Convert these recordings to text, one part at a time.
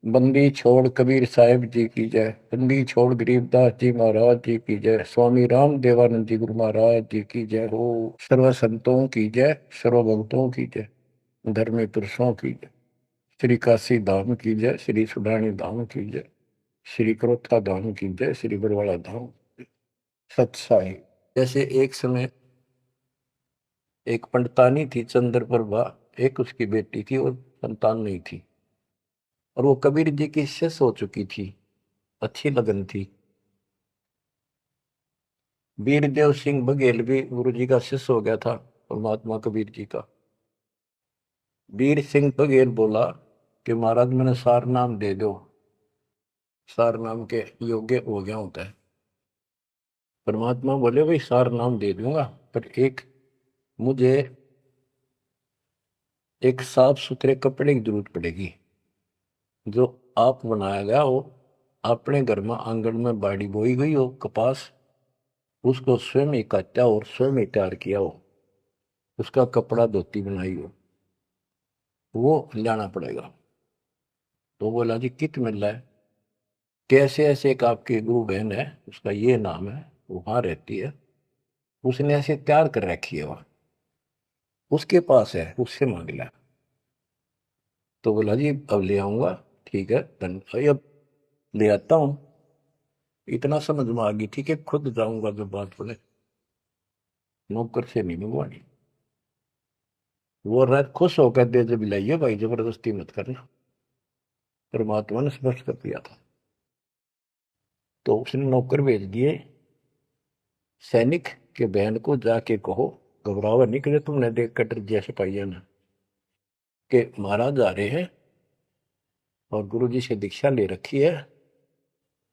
बंदी छोड़ कबीर साहिब जी की जय। बंदी छोड़ गरीबदास जी महाराज जी की जय। स्वामी राम देवानंद जी गुरु महाराज जी की जय हो। सर्व संतों की जय, सर्व भक्तों की जय, धर्मी पुरुषों की जय। श्री काशी धाम की जय, श्री सुडानी धाम की जय, श्री क्रोथा धाम की जय, श्री बरवाड़ा धाम। सत्साई। जैसे एक समय एक पंडितानी थी चंद्रप्रभा, एक उसकी बेटी थी और संतान नहीं थी। और वो कबीर जी की शिष्य हो चुकी थी, अच्छी लगन थी। वीरदेव सिंह बघेल भी गुरु जी का शिष्य हो गया था, परमात्मा कबीर जी का। वीर सिंह बघेल बोला कि महाराज मैंने सार नाम दे दो, सार नाम के योग्य हो गया होता है। परमात्मा बोले भाई सार नाम दे दूंगा, पर एक मुझे एक साफ सुथरे कपड़े की जरूरत पड़ेगी, जो आप बनाया गया हो, अपने घर में आंगन में बाड़ी बोई गई हो कपास, उसको स्वयं ही काटा और स्वयं ही तैयार किया हो, उसका कपड़ा धोती बनाई हो, वो लाना पड़ेगा। तो बोला जी कित मिल रहा है? कैसे ऐसे एक आपकी गुरु बहन है, उसका ये नाम है, वो वहां रहती है, उसने ऐसे तैयार कर रखी है, वहां उसके पास है, उससे मांग लिया। तो बोला जी अब ले आऊंगा, ठीक है धन अब ले आता हूं। इतना समझ में आ गई थी कि खुद जाऊंगा जो बात बोले, नौकर से नहीं मंगवानी। वो रात खुश होकर दे जब लाइए भाई, जबरदस्ती मत करना, परमात्मा ने स्पष्ट कर दिया था। तो उसने नौकर भेज दिए सैनिक के बहन को जाके कहो, घबरावा नहीं करे, तुमने देख कटर जैसे पाइया ना, कि महाराज आ रहे हैं और गुरु जी से दीक्षा ले रखी है,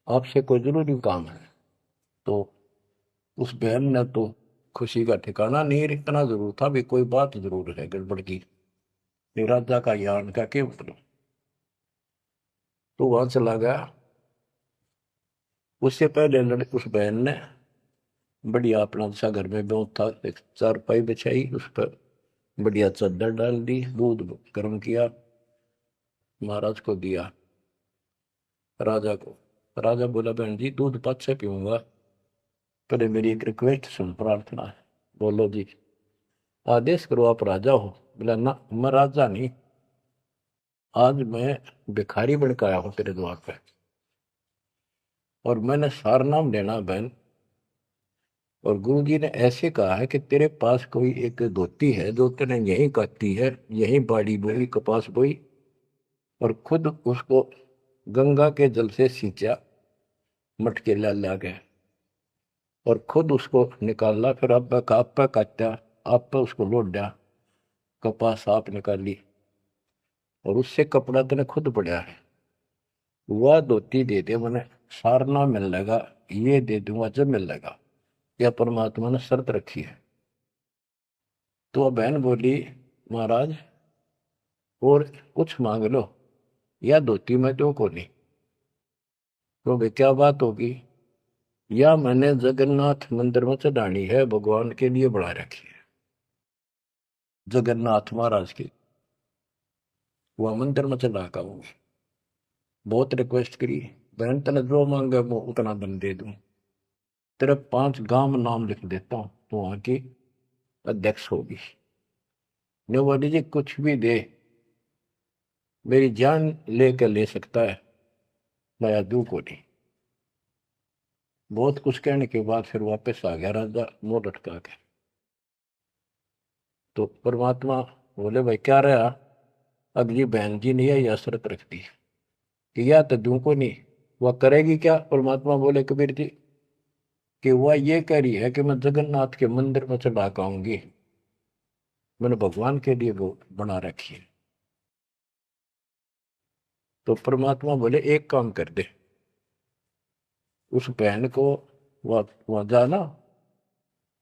आपसे कोई जरूरी काम है। तो उस बहन ने तो खुशी का ठिकाना नहीं, इतना जरूर था भी कोई बात जरूर है गड़बड़ की, राजा का यान का के मतलब। तो वहां चला गया। उससे पहले उस बहन ने बढ़िया अपना सा घर में ब्यों था, एक चारपाई बिछाई, उस पर बढ़िया चादर डाल दी, दूध गर्म किया, महाराज को दिया, राजा को। राजा बोला बहन जी दूध पाँच से पीऊंगा, पहले मेरी एक रिक्वेस्ट सुन, प्रार्थना है। बोलो जी। आदेश करो, आप राजा हो? बोला ना मैं राजा नहीं, आज मैं भिखारी बन के आया हूं तेरे द्वार पे, और मैंने सार नाम लेना बहन। और गुरु जी ने ऐसे कहा है कि तेरे पास कोई एक धोती है जो तेने यहीं काटी है, यहीं बाड़ी बोई, कपास बोई, और खुद उसको गंगा के जल से सींचा, मटके ला ला के, और खुद उसको निकाला, फिर आप पे काटा, आप पे उसको लौट दिया, कपास आप निकाली, और उससे कपड़ा तेने खुद पड़ा है, वह धोती दे दे, मैंने सारना मिल लगा, ये दे दूंगा जब मिल लगा। यह परमात्मा ने शर्त रखी है। तो वह बहन बोली महाराज और कुछ मांग लो, या धोती में तो को नहीं। तो भाई क्या बात होगी? या मैंने जगन्नाथ मंदिर में चढ़ानी है, भगवान के लिए बना रखी है, जगन्नाथ महाराज की, वह मंदिर में चढ़ा का हूँ। बहुत रिक्वेस्ट करी, बहन तने जो मांगे वो उतना दम दे दूं, तेरे 5 गांव में नाम लिख देता हूँ, तो वहां की अध्यक्ष होगी। ने बोली जी कुछ भी दे, मेरी जान लेकर ले सकता है, मैं दू को नहीं। बहुत कुछ कहने के बाद फिर वापस आ गया राजा मुंह लटका के। तो परमात्मा बोले भाई क्या रहा? अगली बहन जी ने यह शर्त रख दी कि या तो दू को नहीं। वह करेगी क्या? परमात्मा बोले कबीर जी कि वह ये कह रही है कि मैं जगन्नाथ के मंदिर में चढ़ा के आऊंगी, मैंने भगवान के लिए वो बना रखी है। तो परमात्मा बोले एक काम कर दे, उस बहन को वहां जाना,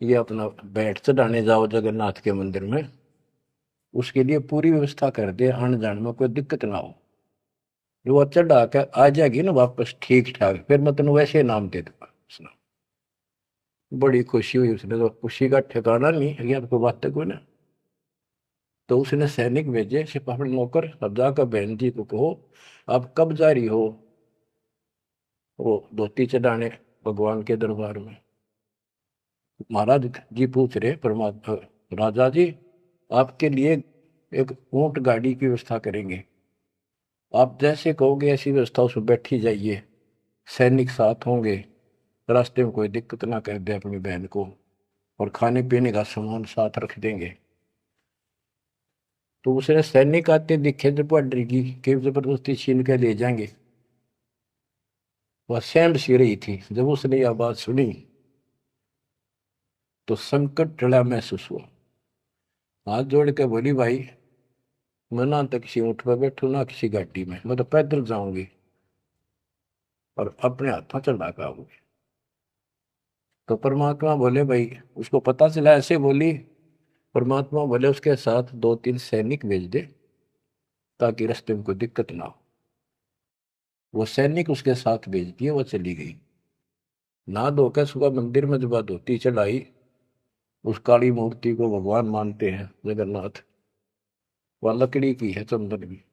ये अपना बैठ चढ़ाने जाओ जगन्नाथ के मंदिर में, उसके लिए पूरी व्यवस्था कर दे, आने जाने में कोई दिक्कत ना हो। जो वो चढ़ा के आ जाएगी ना वापस ठीक ठाक, फिर मैं तेन वैसे नाम दे दूंगा। उसने बड़ी खुशी हुई, उसने तो खुशी का ठिकाना नहीं है, कोई बात कोई ना। तो उसने सैनिक भेजे, सिपाही नौकर, अब जाकर बहन जी को कहो आप कब जा रही हो वो धोती चढ़ाने भगवान के दरबार में। महाराज जी पूछ रहे परमात्मा, राजा जी आपके लिए एक ऊंट गाड़ी की व्यवस्था करेंगे, आप जैसे कहोगे ऐसी व्यवस्था उसमें बैठी जाइए, सैनिक साथ होंगे, रास्ते में कोई दिक्कत ना कर दे अपनी बहन को, और खाने पीने का सामान साथ रख देंगे। तो उसने सैनिक आते दिखे जब डर की कि जबरदस्ती छीन के ले जाएंगे। वह सहम सी रही थी, जब उसने यह बात सुनी तो संकट टला महसूस हुआ। हाथ जोड़ के बोली, भाई मैं ना तो किसी ऊँट पर बैठू ना किसी गाड़ी में, मैं तो पैदल जाऊंगी और अपने हाथों चढ़ा के आऊंगी। तो परमात्मा बोले, भाई उसको पता चला ऐसे बोली, परमात्मा बोले उसके साथ 2-3 सैनिक भेज दे ताकि रास्ते में कोई दिक्कत ना हो। वो सैनिक उसके साथ भेज दिए, वो चली गई। ना धोकर सुबह मंदिर में जब धोती चढ़ाई, उस काली मूर्ति को भगवान मानते हैं जगन्नाथ, वह लकड़ी की है, चंदन की,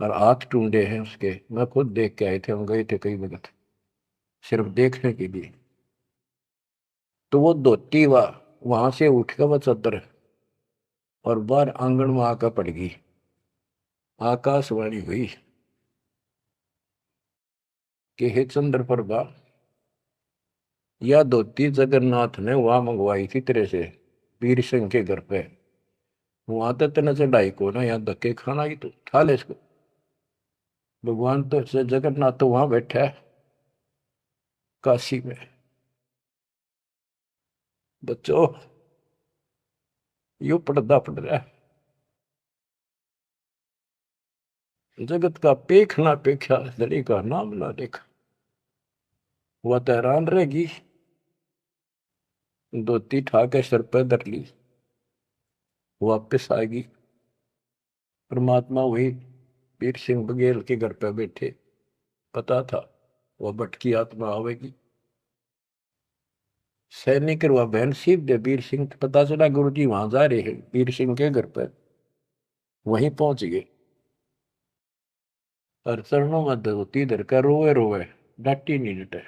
और हाथ टूंडे हैं उसके। मैं खुद देख के आए थे, हम गए थे कई वक्त सिर्फ देखने के लिए। तो वो धोती वहां से उठ कर वह चद्दर और बाहर आंगन में आकर पड़ गई। आकाशवाणी हुई कि हे चंद्र प्रभा, यह धोती जगन्नाथ ने वहां मंगवाई थी तेरे से, वीर सिंह के घर पे। वहां तो तेने चढ़ाई को ना, यहाँ धक्के खाना ही, तो उठा ले इसको। भगवान तो जगन्नाथ तो वहां बैठा है काशी में। बच्चों यू पर्दा पड़ रहा है, जगत का पेख ना पेखा, धड़ी का नाम ना देखा। वह तो हैरान रहेगी, धोती ठा के सर पर धर ली, वापिस आएगी। परमात्मा वही वीर सिंह बघेल के घर पे बैठे, पता था वह भटकी आत्मा आवेगी। सैनिक वह बहन सीप दे वीर सिंह, पता चला गुरु जी वहां जा रहे हैं वीर सिंह के घर पर। वहीं पहुंच गए और चरणों में धोती धर कर रोए रोए, डांटी नहीं डटे।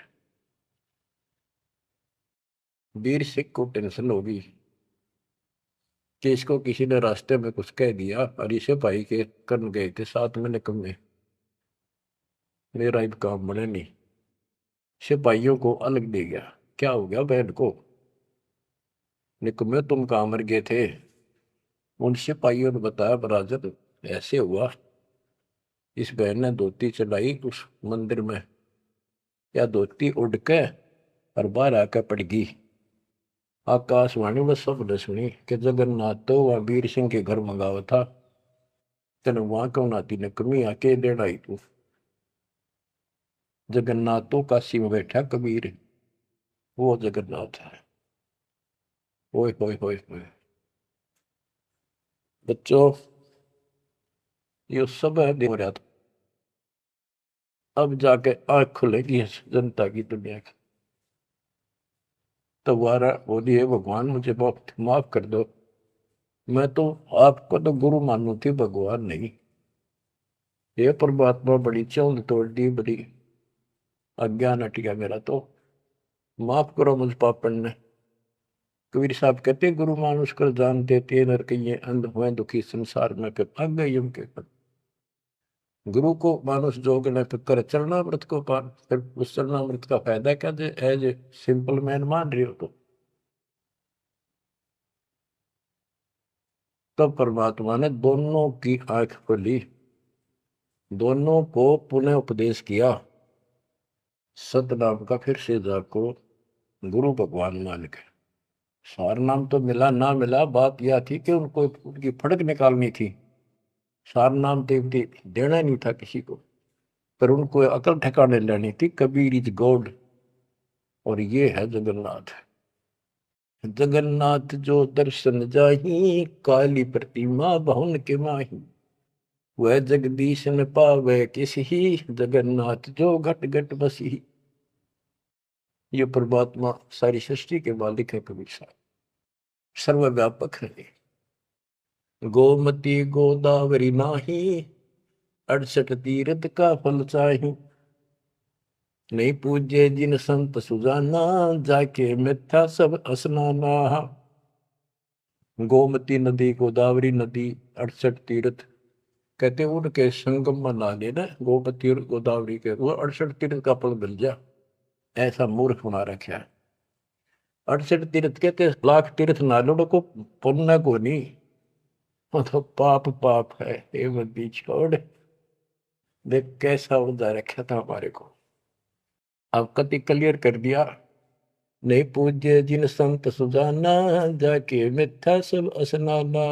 वीर सिंह को टेंशन होगी कि इसको किसी ने रास्ते में कुछ कह दिया, और इसे भाई के कर्म गए थे साथ में निकम्मे, मेरा अब काम बने नहीं। सिपाहियों को अलग दे गया, क्या हो गया बहन को, निकम्मे तुम कहाँ मर गए थे। उन सिपाहियों ने बताया, बराजत ऐसे हुआ, इस बहन ने धोती चलाई उस मंदिर में, या धोती उड़ के और बाहर आकर पड़ गई। आकाशवाणी में सब ने सुनी कि जगन्नाथ तो वह वीर सिंह के घर मंगावा था, तेन वहां क्यों नाती ने कमी आके देना आई तू। जगन्नाथ तो काशी में बैठा कबीर, वो जगन्नाथ है। ओए होए होए होए। बच्चों ये सब है हो रहा था, अब जाके आंख खुलेगी इस जनता की, दुनिया की। तो वारा बोलिए, भगवान मुझे बहुत माफ कर दो, मैं तो आपको तो गुरु मानू थी, भगवान नहीं। ये परमात्मा बड़ी चौंध तोड़ दी, बड़ी अज्ञान हट गया मेरा, तो माफ करो मुझ पापन ने। कबीर साहब कहते, गुरु मानुष कर जान देते नर कहिए, अंध हुए दुखी संसार में, फिर भाग गई यम के पद। गुरु को मानुष जोग न फिर कर चरणामृत को पान, फिर उस चरणामृत का फायदा क्या, एज ए सिंपल मैन मान रही हो तो। तब परमात्मा ने दोनों की आंख खोली, दोनों को पुनः उपदेश किया, सतनाम का फिर से जाको गुरु भगवान मान के। सार नाम तो मिला ना मिला, बात यह थी कि उनको उनकी फड़क निकालनी थी। सार नाम देवती देना नहीं था किसी को, पर उनको अकल ठिकाने लेनी थी। कबीर इज गॉड, और ये है जगन्नाथ। जगन्नाथ जो दर्शन जाही, काली प्रतिमा बहुन के माही, वह जगदीश न पावे किसी, जगन्नाथ जो घट घट बसी। ये परमात्मा सारी सृष्टि के मालिक है, कबीर साहब सर्वव्यापक है। गोमती गोदावरी नाही, 68 तीर्थ का फल चाही। नहीं पूजे जिन संत सुजाना, जाके मिथ्या सब स्नाना। गोमती नदी, गोदावरी नदी, 68 तीर्थ, कहते उनके संगम में नहा लेना गोमती और गोदावरी के, वो 68 तीर्थ का फल मिल जा। ऐसा मूर्ख बना रखा है। 68 तीर्थ कहते लाख तीर्थ नालों को पुण्य को नहीं, वो तो पाप पाप है। ये बंदी छोड़, देख कैसा बंदा रखा था हमारे को। अब कति क्लियर कर दिया। नहीं पूज्य जिन संत सुजाना, जाके मिथ्या सब स्नाना।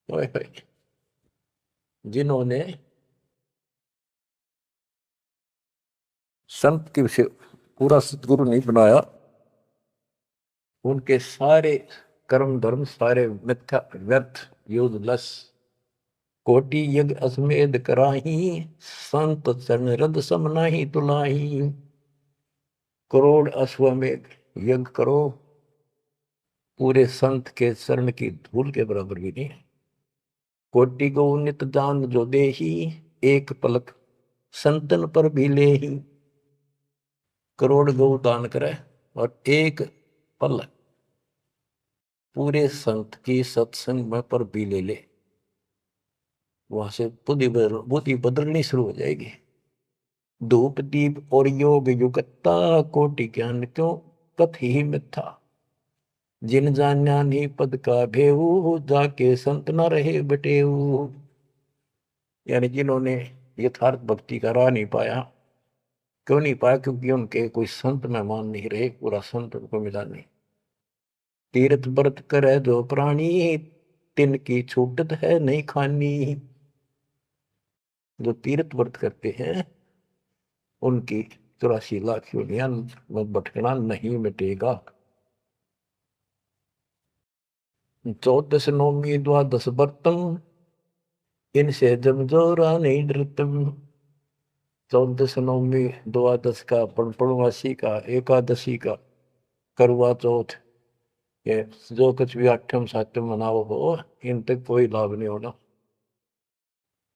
ओए होए, जिन्होंने संत की से पूरा सदगुरु नहीं बनाया, उनके सारे कर्म धर्म सारे मिथ्या व्यर्थ यूजलेस। कोटि यज्ञ अश्वमेध कराही, संत चरण रद सम नाही तुलाही। करोड़ अश्वमेध यज्ञ करो, पूरे संत के चरण की धूल के बराबर भी नहीं। कोटि गौ नित दान जो देही, एक पलक संतन पर भी ले ही। करोड़ गौ दान करे और एक पल पूरे संत की सत्संग में पर भी ले ले, वहां से बुद्धि बदलनी शुरू हो जाएगी। धूप दीप और योग युगता, कोटि ज्ञान क्यों कथ ही मिथ्या। जिन जान्या नहीं पद का भेऊ, जाके संत न रहे बटेऊ। यानी जिन्होंने यथार्थ भक्ति का राह नहीं पाया। क्यों नहीं पाया? क्योंकि उनके कोई संत मेहमान नहीं रहे, पूरा संत उनको मिला नहीं। तीर्थ व्रत करे जो प्राणी, तिनकी छूटत है नहीं खानी। जो तीर्थ व्रत करते हैं उनकी 84 लाख योनियां में भटकना नहीं मिटेगा। 14 नौमी द्वादश व्रतम, इनसे जमजोरा नहीं डरतम। 14 नौमी द्वादश का, पूर्णमासी का, एकादशी का, करवा चौथ, ये जो कुछ भी आठम सातम मनाओ हो, इन तक कोई लाभ नहीं होना।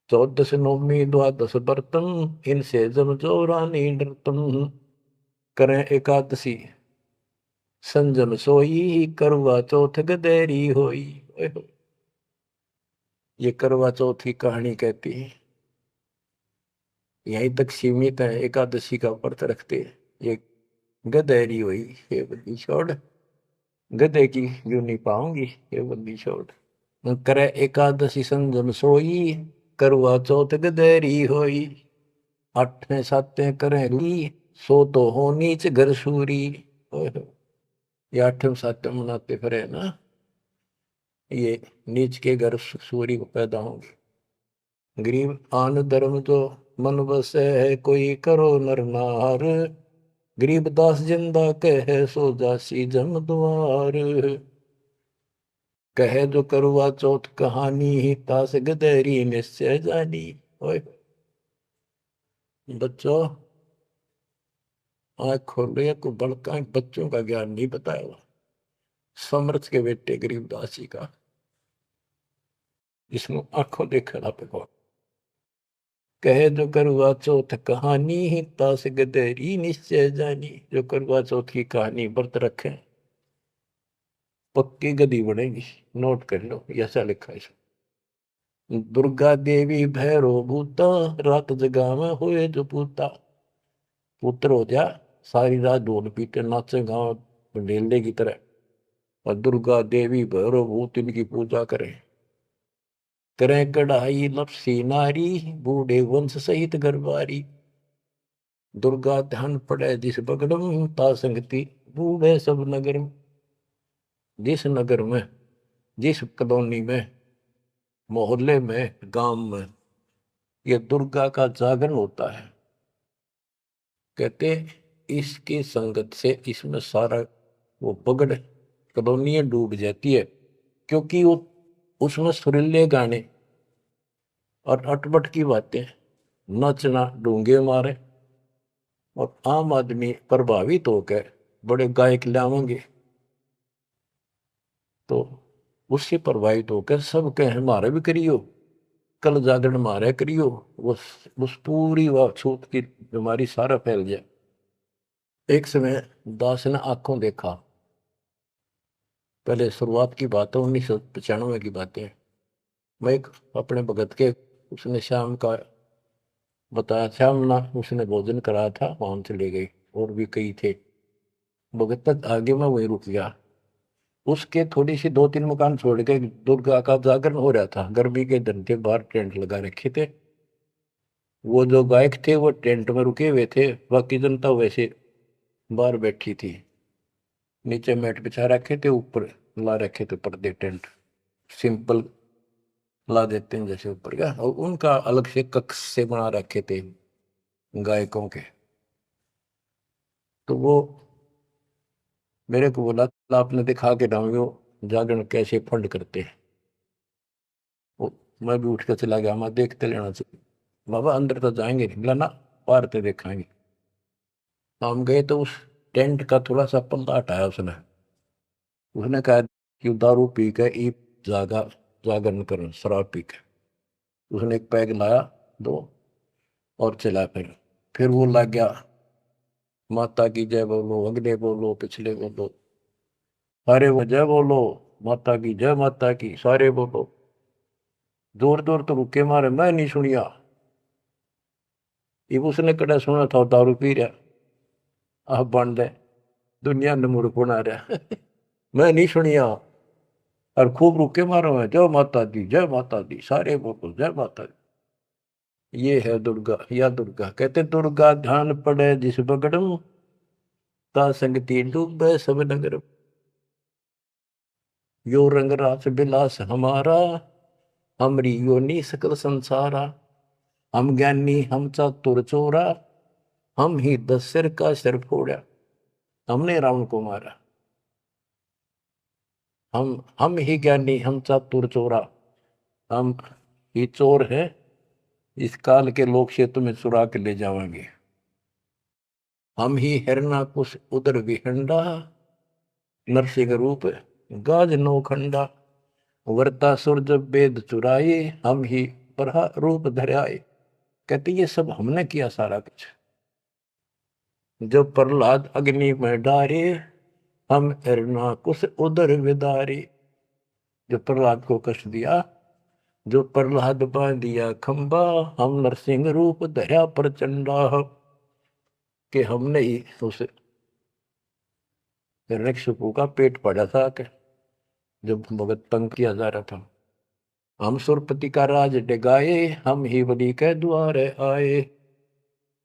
14 नौमी द्वादश व्रतम, इनसे जमजोरा नहीं डरतम। करें एकादशी संजम सोई, करवा चौथ गदेरी होई। ये करवा चौथ की कहानी कहती है, यहीं तक सीमित है। एकादशी का व्रत रखते हैं, ये गदेरी हुई, ये बंदी छोड़, गधे की यूं नहीं पाऊंगी, ये बंदी छोड़। करे एकादशी संजम सोई, करवा चौथ गदेरी होई। आठवें सातवें करें ली, सो तो हो नीच घर सूरी। ये आठवें सातवें मनाते फिरे ना, ये नीच के घर सूरी को पैदा होंगे। गरीब आन धर्म तो मन बसे है, कोई करो नर नार। गरीब दास जिंदा कहे, सो जासी जम द्वार। कहे जो करवा चौथ कहानी, तास गदेरी निश्चय जानी। ओए बच्चों, आँख खोलो, या को बड़का बच्चों का ज्ञान नहीं बताया हुआ। समर्थ के बेटे गरीबदास जी का, जिसमें आंखों देखा ना पे को। कहे जो करवा चौथ कहानी, तास गदेरी निश्चय जानी। जो करवा चौथ की कहानी व्रत रखे, पक्की गदी बनेगी। नोट कर लो, ऐसा लिखा है। दुर्गा देवी भैरो भूता, रात जगा में हुए जो पूता। पुत्र हो जा, सारी रात ढोल पीटे नाचे गाँव ढेले की तरह, और दुर्गा देवी भैरो भूत इनकी पूजा करें। करें कढ़ाई लपसी नारी, बूढ़े वंश सहित गरबारी। दुर्गा ध्यान पड़े जिस बगड़म, ता संगति बूढ़े सब नगर। जिस नगर में, जिस कॉलोनी में, मोहल्ले में, गांव में ये दुर्गा का जागरण होता है, कहते इसकी संगत से इसमें सारा वो बगड़ कॉलोनियां डूब जाती है। क्योंकि वो उसमें सुरीले गाने और अटपट की बातें, नचना, डूंगे मारे, और आम आदमी प्रभावित होकर बड़े गायक लावेंगे, तो उससे प्रभावित होकर सब कहे हमारे भी करियो, कल जागरण मारे करियो। उस पूरी वह छूत की बीमारी सारा फैल गया। एक समय दास ने आंखों देखा, पहले शुरुआत की बात है, 1995 की बातें। मैं एक अपने भगत के, उसने शाम का बताया, श्याम ना उसने भोजन कराया था, वहां से ले गई, और भी कई थे। भगत तक आगे मैं वहीं रुक गया। उसके थोड़ी सी 2-3 मकान छोड़ के दुर्गा का जागरण हो रहा था। गर्मी के दिन थे, बाहर टेंट लगा रखे थे। वो जो गायक थे वो टेंट में रुके हुए थे, बाकी जनता वैसे बाहर बैठी थी। नीचे मैट बिछा रखे थे, ऊपर ला रखे थे पर्दे, टेंट सिंपल ला देते हैं जैसे ऊपर का, और उनका अलग से कक्ष से बना रखे थे गायकों के। तो वो मेरे को बोला, आपने दिखा के डालो जागरण कैसे फंड करते हैं। वो मैं भी उठ कर चला गया, मैं देखते लेना चाहिए। बाबा अंदर तो जाएंगे नहीं, बोला ना, बाहर तो देखेंगे। हम गए तो उस टेंट का थोड़ा सा पल्ला हटाया उसने। उसने कहा कि दारू पी के ई जागा जागरण कर, शराब पी के। उसने एक पैग लाया, दो, और चला। फिर वो लग गया, माता की जय बोलो, अगले बोलो, पिछले बोलो, सारे वो जय बोलो, माता की जय, माता की, सारे बोलो। जोर जोर तो रुके मारे, मैं नहीं सुनिया। ये उसने कड़ा सुना था, दारू पी रहा, आप बन दे, दुनिया ने मूर्ख बना रहा। मैं नहीं सुनिया, और खूब रुके मारो है, जय माता दी, जय माता दी, सारे बोलो जय माता दी। ये है दुर्गा, या दुर्गा कहते, दुर्गा ध्यान पड़े जिस बगड़म, ता संगति डूबे सब नगर। यो रंग रास बिलास हमारा, हमरी योनि सकल संसारा। हम ज्ञानी हम चातुर चोरा, हम ही 10 सिर का सिर फोड़ा। हमने रावण को मारा, हम ही ज्ञानी हम चातुर चोरा। हम ही चोर है, इस काल के लोक से तुम्हें चुरा के ले जाएंगे। हम ही हिरणाकुश उदर विहंडा, नरसिंह रूप गाज नौखंडा। वर्तासुर जब वेद चुराए, हम ही बरहा रूप धराए। कहते ये सब हमने किया सारा कुछ। जब प्रहलाद अग्नि में डारे, हम हिरणाकुश उदर विदारे। जो प्रहलाद को कष्ट दिया, जो प्रहलाद बांध दिया खंबा, हम नरसिंह रूप धरा प्रचंडा। कि हमने ही उस हिरण्यकशिपु का पेट पड़ा था, कि जब भगत तंग किया जा रहा था। हम सुरपति का राज डिगाए, हम ही बलि के द्वार आए।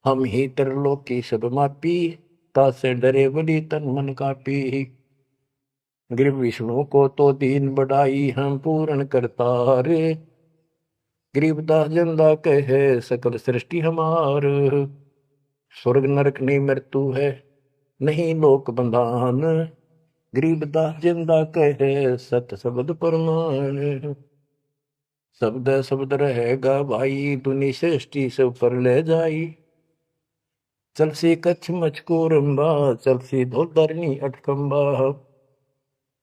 हम ही त्रिलोक की सब मापी, तासे डरे बलि तन मन कापी। गिर विष्णु को तो दीन बढ़ाई, हम पूर्ण करतार। गरीबदास जिंदा कहे सकल सृष्टि हमार। स्वर्ग नरक नहीं मृत्यु है, नहीं लोक बंधान। गरीबदास जिंदा कहे सत शब्द प्रमाण। शब्द शब्द रहेगा भाई, दुनि सृष्टि सब पर ले जाई। चल सी कच्छ मचको रंबा, चल सी धोधरनी अटकंबा।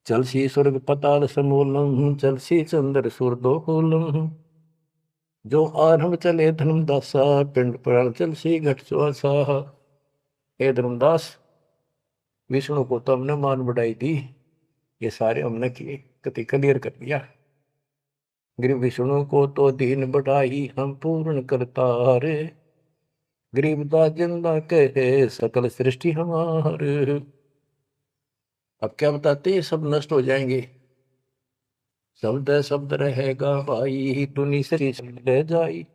चल सी स्वर्ग पताल समूलम, चल सी चंद्र सूर्दोलम। जो आरंभ चले धर्मदासा, पिंड प्राण चल सी घट सुआसा। हे धर्मदास, विष्णु को तो हमने मान बढ़ाई दी, ये सारे हमने किए, कति क्लियर कर दिया। गिर विष्णु को तो दीन बढ़ाई, हम पूर्ण करतारे। गरीबदास जिंदा कहे सकल सृष्टि हमारे। अब क्या बताते, ये सब नष्ट हो जाएंगे। शब्द शब्द रहेगा भाई, दुनि से ले जाई।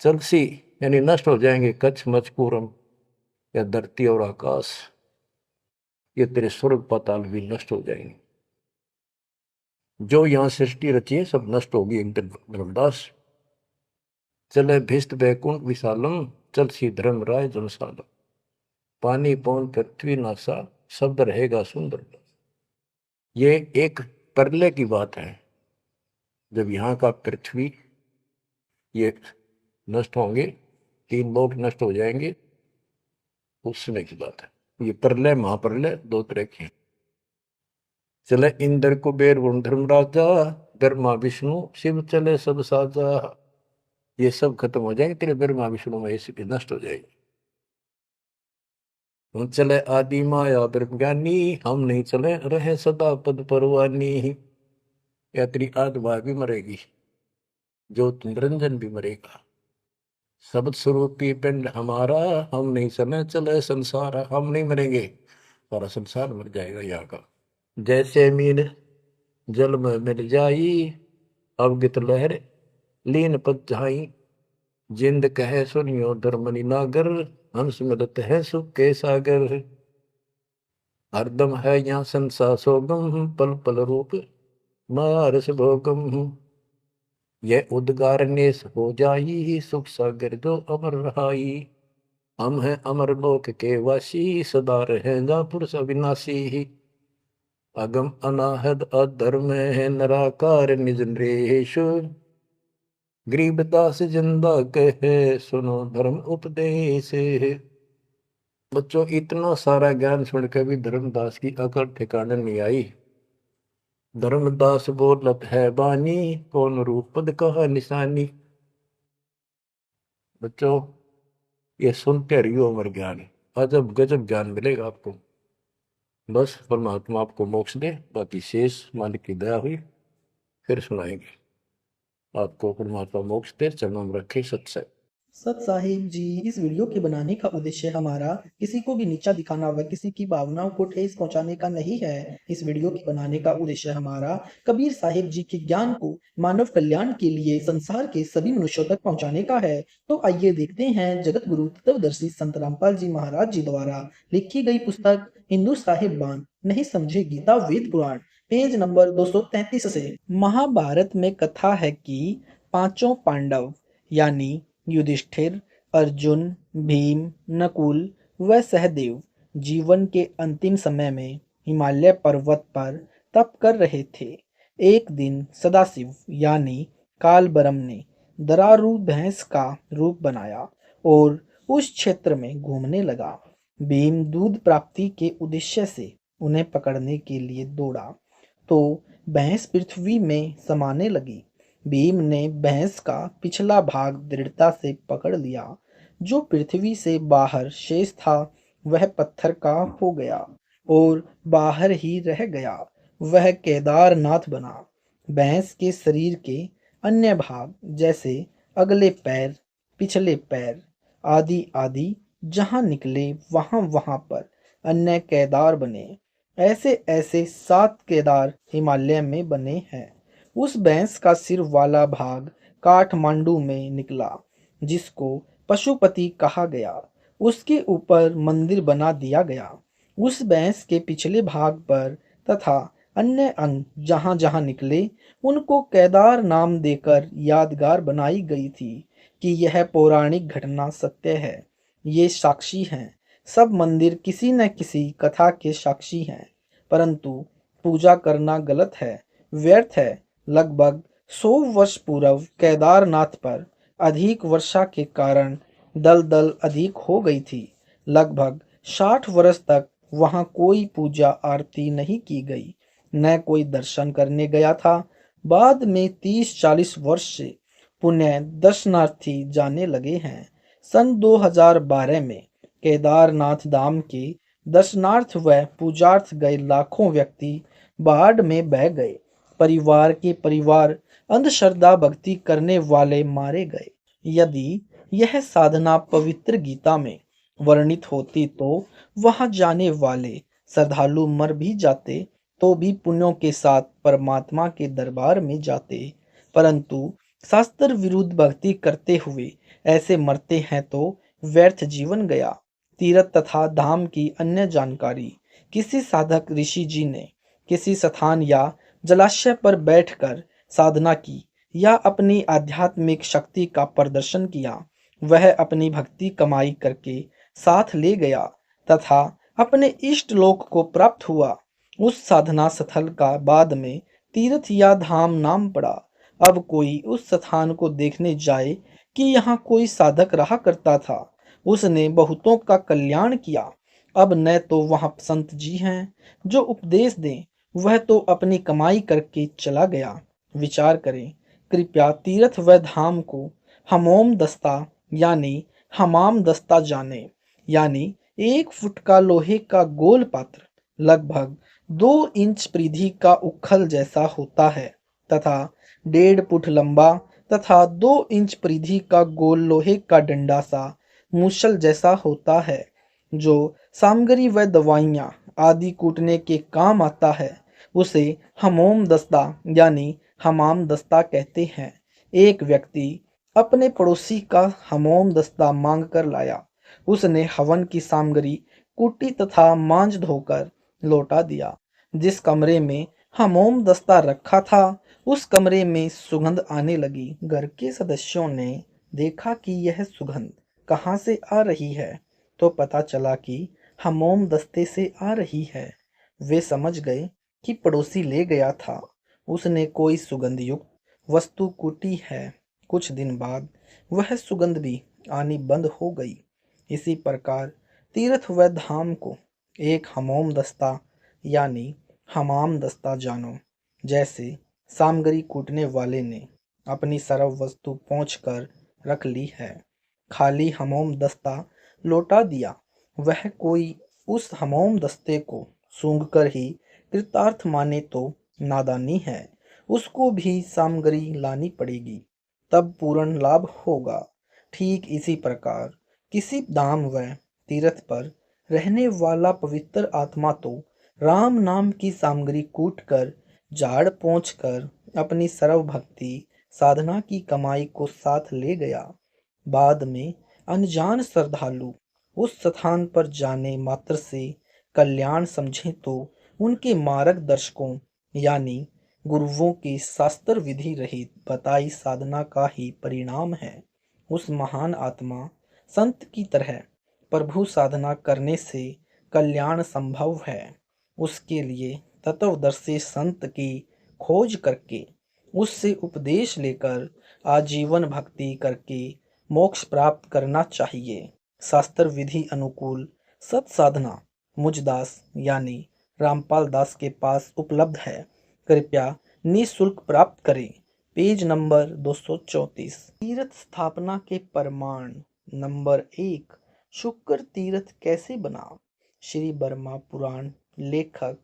चलसी यानी नष्ट हो जाएंगे, कच्छ मचपूरम या धरती और आकाश, ये तेरे स्वर्ग पाताल भी नष्ट हो जाएंगे। जो यहां सृष्टि रची है सब नष्ट होगी एक दिन। धर्मदास चले भिस्त बैकुंठ विशालम, चल सी धर्म राय जनसालम। पानी पौन पृथ्वी नासा, शब्द रहेगा सुंदर। ये एक प्रलय की बात है, जब यहाँ का पृथ्वी ये नष्ट होंगे, 3 लोक नष्ट हो जाएंगे, उस समय की बात है। ये प्रलय महाप्रलय 2 तरह के हैं। चले इंद्र कुबेर वरुण धर्मराजा, ब्रह्मा विष्णु शिव चले सब साजा। ये सब खत्म हो जाएंगे, तेरे ब्रह्मा विष्णु महेश भी नष्ट हो जाएंगे। हम चले आदि माया ब्रह्म ज्ञानी, हम नहीं चले रहे सदा पद परवानी। या तेरी आत्मा भी मरेगी, ज्योत निरंजन भी मरेगा। शब्द स्वरूपी पिंड हमारा, हम नहीं चले चले संसार, हम नहीं मरेंगे, सारा संसार मर जाएगा यहाँ का। जैसे मीन जल में मिल जाई, अवगित लहर लीन पद जाई। जिंद कहे सुनियो धर्मनि नागर, हंस मिलत है सुख के सागर। हरदम है यहाँ संसा सोगम, पल पल रूप मारस भोगम। यह उद्गार नेस हो जाई, सुख सागर जो अमर रहाई। हम हैं अमर लोक के वासी, सदा रहेगा पुरुष अविनाशी। अगम अनाहद अधर्म है निराकार निज नरेश। गरीबदास जिंदा कहे सुनो धर्म उपदेश। बच्चों इतना सारा ज्ञान सुन के भी धर्मदास की अकड़ ठिकाने नहीं आई। धर्मदास बोलत है बानी, कौन रूप पद कहा निशानी। बच्चों ये सुनते रहियो अमर ज्ञान, अजब गजब ज्ञान मिलेगा आपको। बस परमात्मा आपको मोक्ष दे, बाकी शेष मालिक की दया हुई फिर सुनाएंगे। आपको परमात्मा मोक्ष दे, चरणों में रखे सत्संग। सत साहिब जी, इस वीडियो के बनाने का उद्देश्य हमारा किसी को भी नीचा दिखाना व किसी की भावनाओं को ठेस पहुंचाने का नहीं है। इस वीडियो के बनाने का उद्देश्य हमारा कबीर साहिब जी के ज्ञान को मानव कल्याण के लिए संसार के सभी मनुष्यों तक पहुंचाने का है। तो आइए देखते हैं जगत गुरु तत्वदर्शी संत रामपाल जी महाराज जी द्वारा लिखी गई पुस्तक हिंदू साहिब बान नहीं समझे गीता वेद पुराण, पेज नंबर 233 से। महाभारत में कथा है कि पांचों पांडव यानी युधिष्ठिर, अर्जुन, भीम, नकुल व सहदेव जीवन के अंतिम समय में हिमालय पर्वत पर तप कर रहे थे। एक दिन सदाशिव यानी कालबरम ने दरारू भैंस का रूप बनाया और उस क्षेत्र में घूमने लगा। भीम दूध प्राप्ति के उद्देश्य से उन्हें पकड़ने के लिए दौड़ा तो भैंस पृथ्वी में समाने लगी। भीम ने भैंस का पिछला भाग दृढ़ता से पकड़ लिया। जो पृथ्वी से बाहर शेष था वह पत्थर का हो गया और बाहर ही रह गया। वह केदारनाथ बना। भैंस के शरीर के अन्य भाग जैसे अगले पैर, पिछले पैर आदि आदि जहां निकले वहां वहां पर अन्य केदार बने। ऐसे ऐसे 7 केदार हिमालय में बने हैं। उस भैंस का सिर वाला भाग काठमांडू में निकला, जिसको पशुपति कहा गया। उसके ऊपर मंदिर बना दिया गया। उस भैंस के पिछले भाग पर तथा अन्य अंग जहां जहां निकले उनको केदार नाम देकर यादगार बनाई गई थी कि यह पौराणिक घटना सत्य है। ये साक्षी हैं। सब मंदिर किसी न किसी कथा के साक्षी हैं, परंतु पूजा करना गलत है, व्यर्थ है। लगभग 100 वर्ष पूर्व केदारनाथ पर अधिक वर्षा के कारण दलदल अधिक हो गई थी। लगभग 60 वर्ष तक वहां कोई पूजा आरती नहीं की गई, न कोई दर्शन करने गया था। बाद में 30-40 वर्ष से पुण्य दर्शनार्थी जाने लगे हैं। सन 2012 में केदारनाथ धाम के दर्शनार्थ व पूजार्थ गए लाखों व्यक्ति बाढ़ में बह गए। परिवार के परिवार अंधश्रद्धा भक्ति करने वाले मारे गए। यदि यह साधना पवित्र गीता में वर्णित होती तो वहां जाने वाले श्रद्धालु मर भी जाते तो भी पुण्यों के साथ परमात्मा के दरबार में जाते, परंतु शास्त्र विरुद्ध भक्ति करते हुए ऐसे मरते हैं तो व्यर्थ जीवन गया। तीर्थ तथा धाम की अन्य जानकारी किसी साधक ऋषि जी ने किसी स्थान या जलाशय पर बैठकर साधना की या अपनी आध्यात्मिक शक्ति का प्रदर्शन किया। वह अपनी भक्ति कमाई करके साथ ले गया तथा अपने इष्ट लोक को प्राप्त हुआ। उस साधना स्थल का बाद में तीर्थ या धाम नाम पड़ा। अब कोई उस स्थान को देखने जाए कि यहाँ कोई साधक रहा करता था, उसने बहुतों का कल्याण किया। अब न तो वहाँ संत जी हैं जो उपदेश दें वह तो अपनी कमाई करके चला गया। विचार करें, कृपया तीर्थ व धाम को हमाम दस्ता यानी हमाम दस्ता जाने। यानी 1 फुट का लोहे का गोल पात्र लगभग 2 इंच परिधि का उखल जैसा होता है तथा 1.5 फुट लंबा तथा 2 इंच परिधि का गोल लोहे का डंडा सा मूसल जैसा होता है, जो सामग्री व दवाइयाँ आदि कूटने के काम आता है। उसे हमाम दस्ता यानी हमाम दस्ता कहते हैं। एक व्यक्ति अपने पड़ोसी का हमाम दस्ता मांग कर लाया। उसने हवन की सामग्री कूटी तथा मांज धोकर लौटा दिया। जिस कमरे में हमाम दस्ता रखा था, उस कमरे में सुगंध आने लगी। घर के सदस्यों ने देखा कि यह सुगंध कहाँ से आ रही है, तो पता चला कि हमाम दस्ते से आ रही है। वे समझ गए कि पड़ोसी ले गया था, उसने कोई सुगंध युक्त वस्तु कूटी है। कुछ दिन बाद वह सुगंध भी आनी बंद हो गई। इसी प्रकार तीर्थ व धाम को एक हमाम दस्ता यानी हमाम दस्ता जानो। जैसे सामग्री कूटने वाले ने अपनी सर्व वस्तु पहुँच कर रख ली है, खाली हमाम दस्ता लौटा दिया, वह कोई उस हमाम दस्ते को सूंघकर ही कृतार्थ माने तो नादानी है। उसको भी सामग्री लानी पड़ेगी, तब पूर्ण लाभ होगा। ठीक इसी प्रकार किसी धाम व तीर्थ पर रहने वाला पवित्र आत्मा तो राम नाम की सामग्री कूट कर झाड़ पोंछ कर अपनी सर्व भक्ति साधना की कमाई को साथ ले गया। बाद में अनजान श्रद्धालु उस स्थान पर जाने मात्र से कल्याण समझे तो उनके मार्गदर्शकों यानी गुरुओं की शास्त्र विधि रहित बताई साधना का ही परिणाम है। उस महान आत्मा संत की तरह प्रभु साधना करने से कल्याण संभव है। उसके लिए तत्वदर्शी संत की खोज करके उससे उपदेश लेकर आजीवन भक्ति करके मोक्ष प्राप्त करना चाहिए। शास्त्र विधि अनुकूल सत साधना मुझदास यानी रामपाल दास के पास उपलब्ध है। कृपया निःशुल्क प्राप्त करें। Page number 234। तीर्थ स्थापना के प्रमाण। नंबर 1, शुक्र तीर्थ कैसे बना। श्री बर्मा पुराण लेखक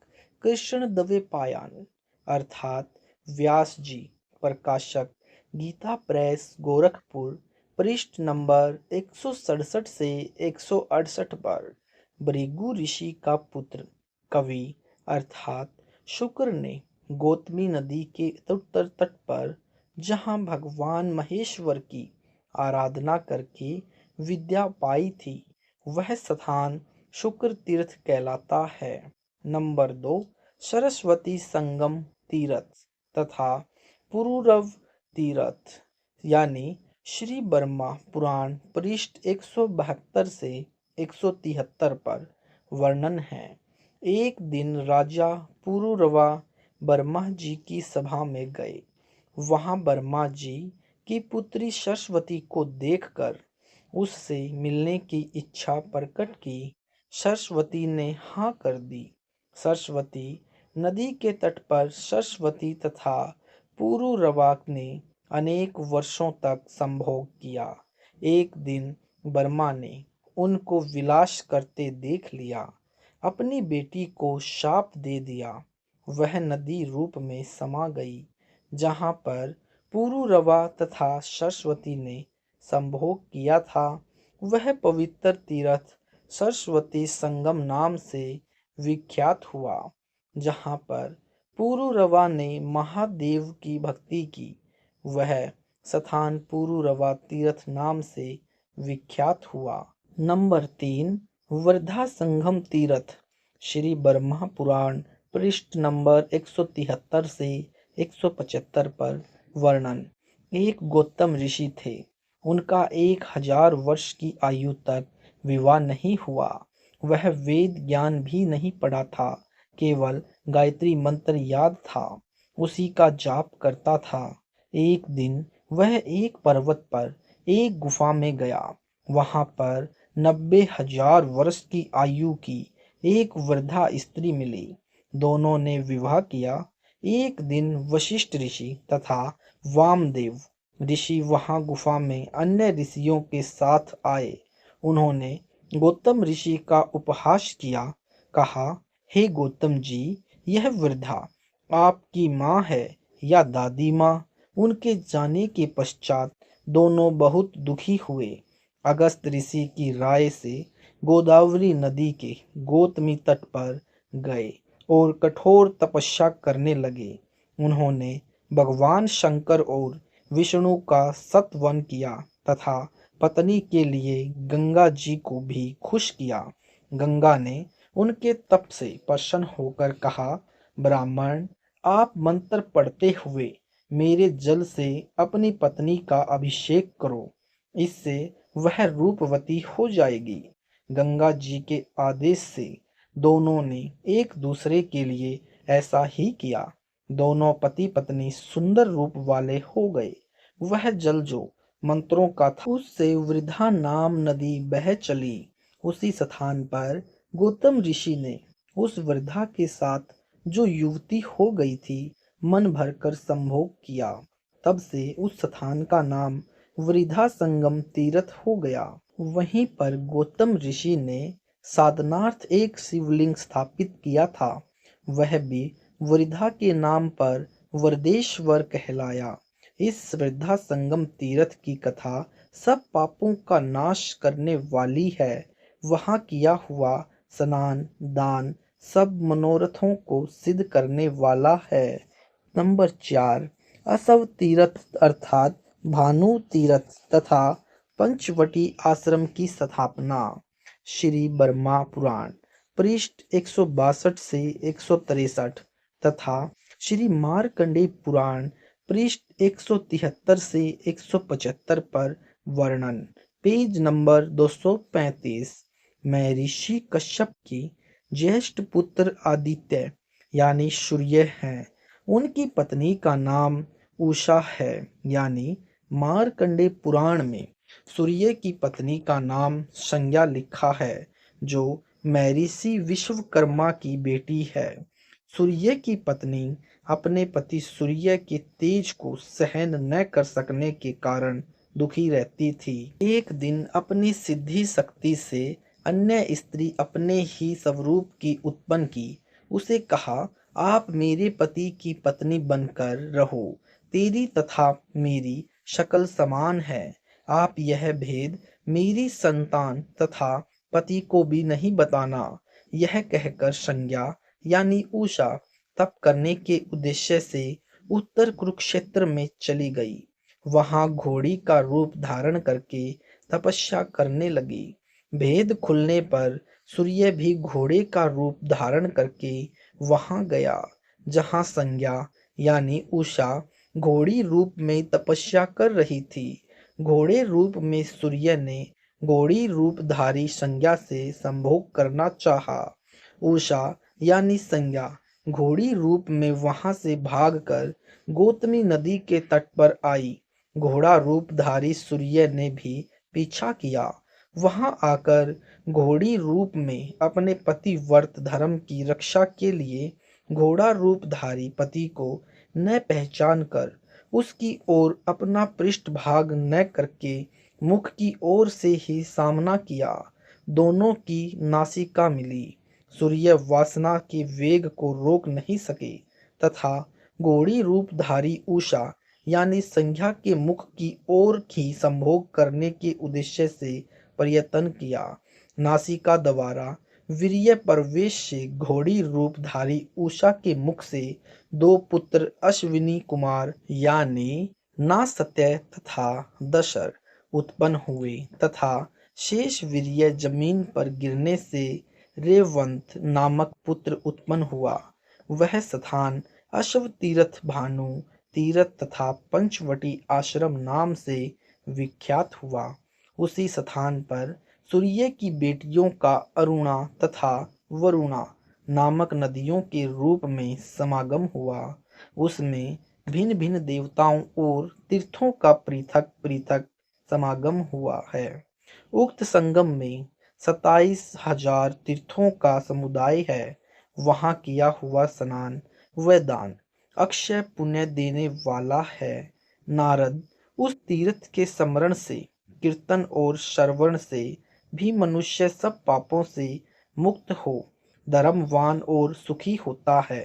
कृष्ण दवे पायन अर्थात व्यास जी, प्रकाशक गीता प्रेस गोरखपुर, पृष्ठ नंबर 167 से 168 पर। भृगु ऋषि का पुत्र कवि अर्थात शुक्र ने गौतमी नदी के उत्तर तट पर, जहाँ भगवान महेश्वर की आराधना करके विद्या पाई थी, वह स्थान शुक्र तीर्थ कहलाता है। नंबर 2, सरस्वती संगम तीर्थ तथा पुरूरव तीर्थ यानी श्री बर्मा पुराण पृष्ठ 172 से 173 पर वर्णन है। एक दिन राजा पुरूरवा बर्मा जी की सभा में गए। वहां बर्मा जी की पुत्री सरस्वती को देखकर उससे मिलने की इच्छा प्रकट की। सरस्वती ने हाँ कर दी। सरस्वती नदी के तट पर सरस्वती तथा पुरूरवा ने अनेक वर्षों तक संभोग किया। एक दिन बर्मा ने उनको विलास करते देख लिया। अपनी बेटी को शाप दे दिया। वह नदी रूप में समा गई, जहाँ पर पुरूरवा तथा सरस्वती ने संभोग किया था। वह पवित्र तीर्थ सरस्वती संगम नाम से विख्यात हुआ, जहाँ पर पुरूरवा ने महादेव की भक्ति की। वह स्थान पुरूरवा तीर्थ नाम से विख्यात हुआ। नंबर 3, वर्धा संगम तीर्थ श्री बर्मा पुराण पृष्ठ नंबर 173 से 175 पर वर्णन। एक गौतम ऋषि थे। उनका 1000 वर्ष की आयु तक विवाह नहीं हुआ। वह वेद ज्ञान भी नहीं पढ़ा था, केवल गायत्री मंत्र याद था, उसी का जाप करता था। एक दिन वह एक पर्वत पर एक गुफा में गया। वहां पर 90,000 वर्ष की आयु की एक वृद्धा स्त्री मिली। दोनों ने विवाह किया। एक दिन वशिष्ठ ऋषि तथा वामदेव ऋषि वहां गुफा में अन्य ऋषियों के साथ आए। उन्होंने गौतम ऋषि का उपहास किया। कहा, हे गौतम जी, यह वृद्धा आपकी माँ है या दादी माँ? उनके जाने के पश्चात दोनों बहुत दुखी हुए। अगस्त ऋषि की राय से गोदावरी नदी के गौतमी तट पर गए और कठोर तपस्या करने लगे। उन्होंने भगवान शंकर और विष्णु का सत्वन किया तथा पत्नी के लिए गंगा जी को भी खुश किया। गंगा ने उनके तप से प्रसन्न होकर कहा, ब्राह्मण, आप मंत्र पढ़ते हुए मेरे जल से अपनी पत्नी का अभिषेक करो, इससे वह रूपवती हो जाएगी। गंगा जी के आदेश से दोनों ने एक दूसरे के लिए ऐसा ही किया। दोनों पति पत्नी सुंदर रूप वाले हो गए। वह जल जो मंत्रों का था, उससे वृद्धा नाम नदी बह चली। उसी स्थान पर गौतम ऋषि ने उस वृद्धा के साथ जो युवती हो गई थी, मन भरकर संभोग किया। तब से उस स्थान का नाम वृद्धा संगम तीर्थ हो गया। वहीं पर गौतम ऋषि ने साधनार्थ एक शिवलिंग स्थापित किया था। वह भी वृद्धा के नाम पर वरदेश्वर कहलाया। इस वृद्धा संगम तीर्थ की कथा सब पापों का नाश करने वाली है। वहां किया हुआ स्नान दान सब मनोरथों को सिद्ध करने वाला है। नंबर 4, असव तीर्थ अर्थात भानु तीर्थ तथा पंचवटी आश्रम की स्थापना। श्री बर्मा पुराण पृष्ठ 162 से 163 तथा श्री मार्कंडेय पुराण पृष्ठ 173 से 175 पर वर्णन। Page number 235। मैं ऋषि कश्यप की ज्येष्ठ पुत्र आदित्य यानी सूर्य हैं। उनकी पत्नी का नाम उषा है। यानी मार्कंडेय पुराण में सूर्य की पत्नी का नाम संज्ञा लिखा है, जो महर्षि विश्वकर्मा की बेटी है। सूर्य की पत्नी अपने पति सूर्य के तेज को सहन न कर सकने के कारण दुखी रहती थी। एक दिन अपनी सिद्धि शक्ति से अन्य स्त्री अपने ही स्वरूप की उत्पन्न की। उसे कहा, आप मेरे पति की पत्नी बनकर रहो। तेरी तथा मेरी शक्ल समान है। आप यह भेद मेरी संतान तथा पति को भी नहीं बताना। यह कहकर संज्ञा यानी उषा तप करने के उद्देश्य से उत्तर कुरुक्षेत्र में चली गई। वहां घोड़ी का रूप धारण करके तपस्या करने लगी। भेद खुलने पर सूर्य भी घोड़े का रूप धारण करके वहां गया, जहां संज्ञा यानी उषा घोड़ी रूप में तपस्या कर रही थी। घोड़े रूप में सूर्य ने घोड़ी रूपधारी संज्ञा से संभोग करना चाहा। उषा यानी संज्ञा घोड़ी रूप में वहां से भागकर गौतमी नदी के तट पर आई। घोड़ा रूपधारी सूर्य ने भी पीछा किया। वहां आकर घोड़ी रूप में अपने पति व्रत धर्म की रक्षा के लिए घोड़ा रूपधारी पति को न पहचान कर उसकी ओर अपना पृष्ठभाग न करके मुख की ओर से ही सामना किया। दोनों की नासिका मिली। सूर्य वासना के वेग को रोक नहीं सके तथा घोड़ी रूपधारी उषा यानी संज्ञा के मुख की ओर ही संभोग करने के उद्देश्य से प्रयत्न किया। नासिका द्वारा वीर्य प्रवेश से घोड़ी रूपधारी उषा के मुख से दो पुत्र अश्विनी कुमार यानी नासत्य तथा दशर उत्पन्न हुए तथा शेष वीर्य जमीन पर गिरने से रेवंत नामक पुत्र उत्पन्न हुआ। वह स्थान अश्व तीर्थ भानु तीर्थ तथा पंचवटी आश्रम नाम से विख्यात हुआ। उसी स्थान पर सूर्य की बेटियों का अरुणा तथा वरुणा नामक नदियों के रूप में समागम हुआ। उसमें भिन्न भिन्न देवताओं और तीर्थों का पृथक पृथक समागम हुआ है। उक्त संगम में 27,000 तीर्थों का समुदाय है। वहां किया हुआ स्नान व दान अक्षय पुण्य देने वाला है। नारद, उस तीर्थ के स्मरण से, कीर्तन और श्रवण से भी मनुष्य सब पापों से मुक्त हो धर्मवान और सुखी होता है।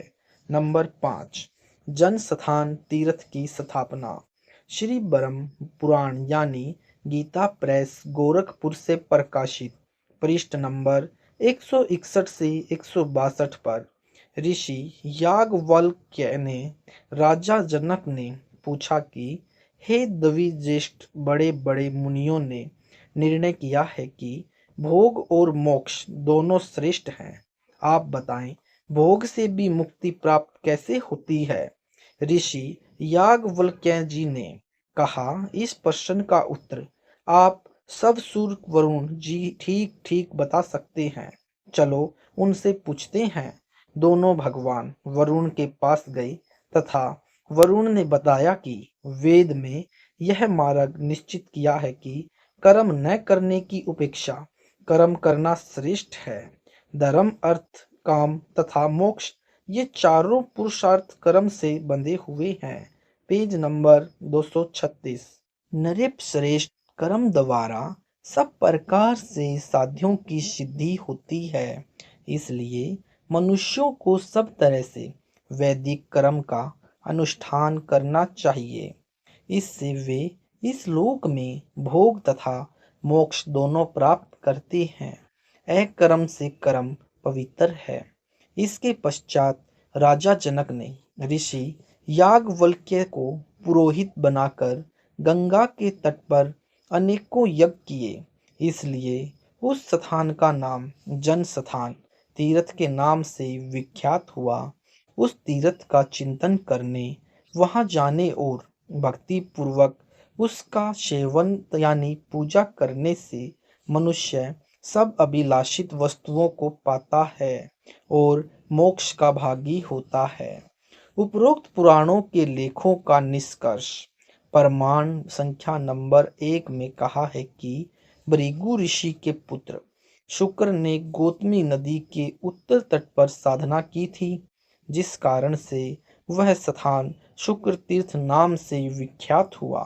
नंबर 5, जन स्थान तीर्थ की स्थापना। श्री ब्रह्म पुराण यानी गीता प्रेस गोरखपुर से प्रकाशित पृष्ठ नंबर 161 से 162 पर ऋषि याज्ञवल्क्य ने राजा जनक ने पूछा कि हे द्विजेष्ठ, बड़े बड़े मुनियों ने निर्णय किया है कि भोग और मोक्ष दोनों श्रेष्ठ हैं। आप बताएं, भोग से भी मुक्ति प्राप्त कैसे होती है? ऋषि याज्ञवल्क्य जी ने कहा, इस प्रश्न का उत्तर आप सब सूर्य वरुण जी ठीक ठीक बता सकते हैं। चलो उनसे पूछते हैं। दोनों भगवान वरुण के पास गए तथा वरुण ने बताया कि वेद में यह मार्ग निश्चित किया है कि कर्म न करने की उपेक्षा कर्म करना श्रेष्ठ है। धर्म, अर्थ, काम तथा मोक्ष ये चारों पुरुषार्थ कर्म से बंधे हुए हैं। Page number 236। नृप श्रेष्ठ कर्म द्वारा सब प्रकार से साध्यों की सिद्धि होती है। इसलिए मनुष्यों को सब तरह से वैदिक कर्म का अनुष्ठान करना चाहिए। इससे वे इस लोक में भोग तथा मोक्ष दोनों प्राप्त करते हैं। अकर्म से कर्म पवित्र है। इसके पश्चात राजा जनक ने ऋषि याज्ञवल्क्य को पुरोहित बनाकर गंगा के तट पर अनेकों यज्ञ किए। इसलिए उस स्थान का नाम जन स्थान तीर्थ के नाम से विख्यात हुआ। उस तीर्थ का चिंतन करने, वहां जाने और भक्ति पूर्वक उसका सेवन यानी पूजा करने से मनुष्य सब अभिलाषित वस्तुओं को पाता है और मोक्ष का भागी होता है। उपरोक्त पुराणों के लेखों का निष्कर्ष। प्रमाण संख्या नंबर 1 में कहा है कि भृगु ऋषि के पुत्र शुक्र ने गौतमी नदी के उत्तर तट पर साधना की थी, जिस कारण से वह स्थान शुक्र तीर्थ नाम से विख्यात हुआ।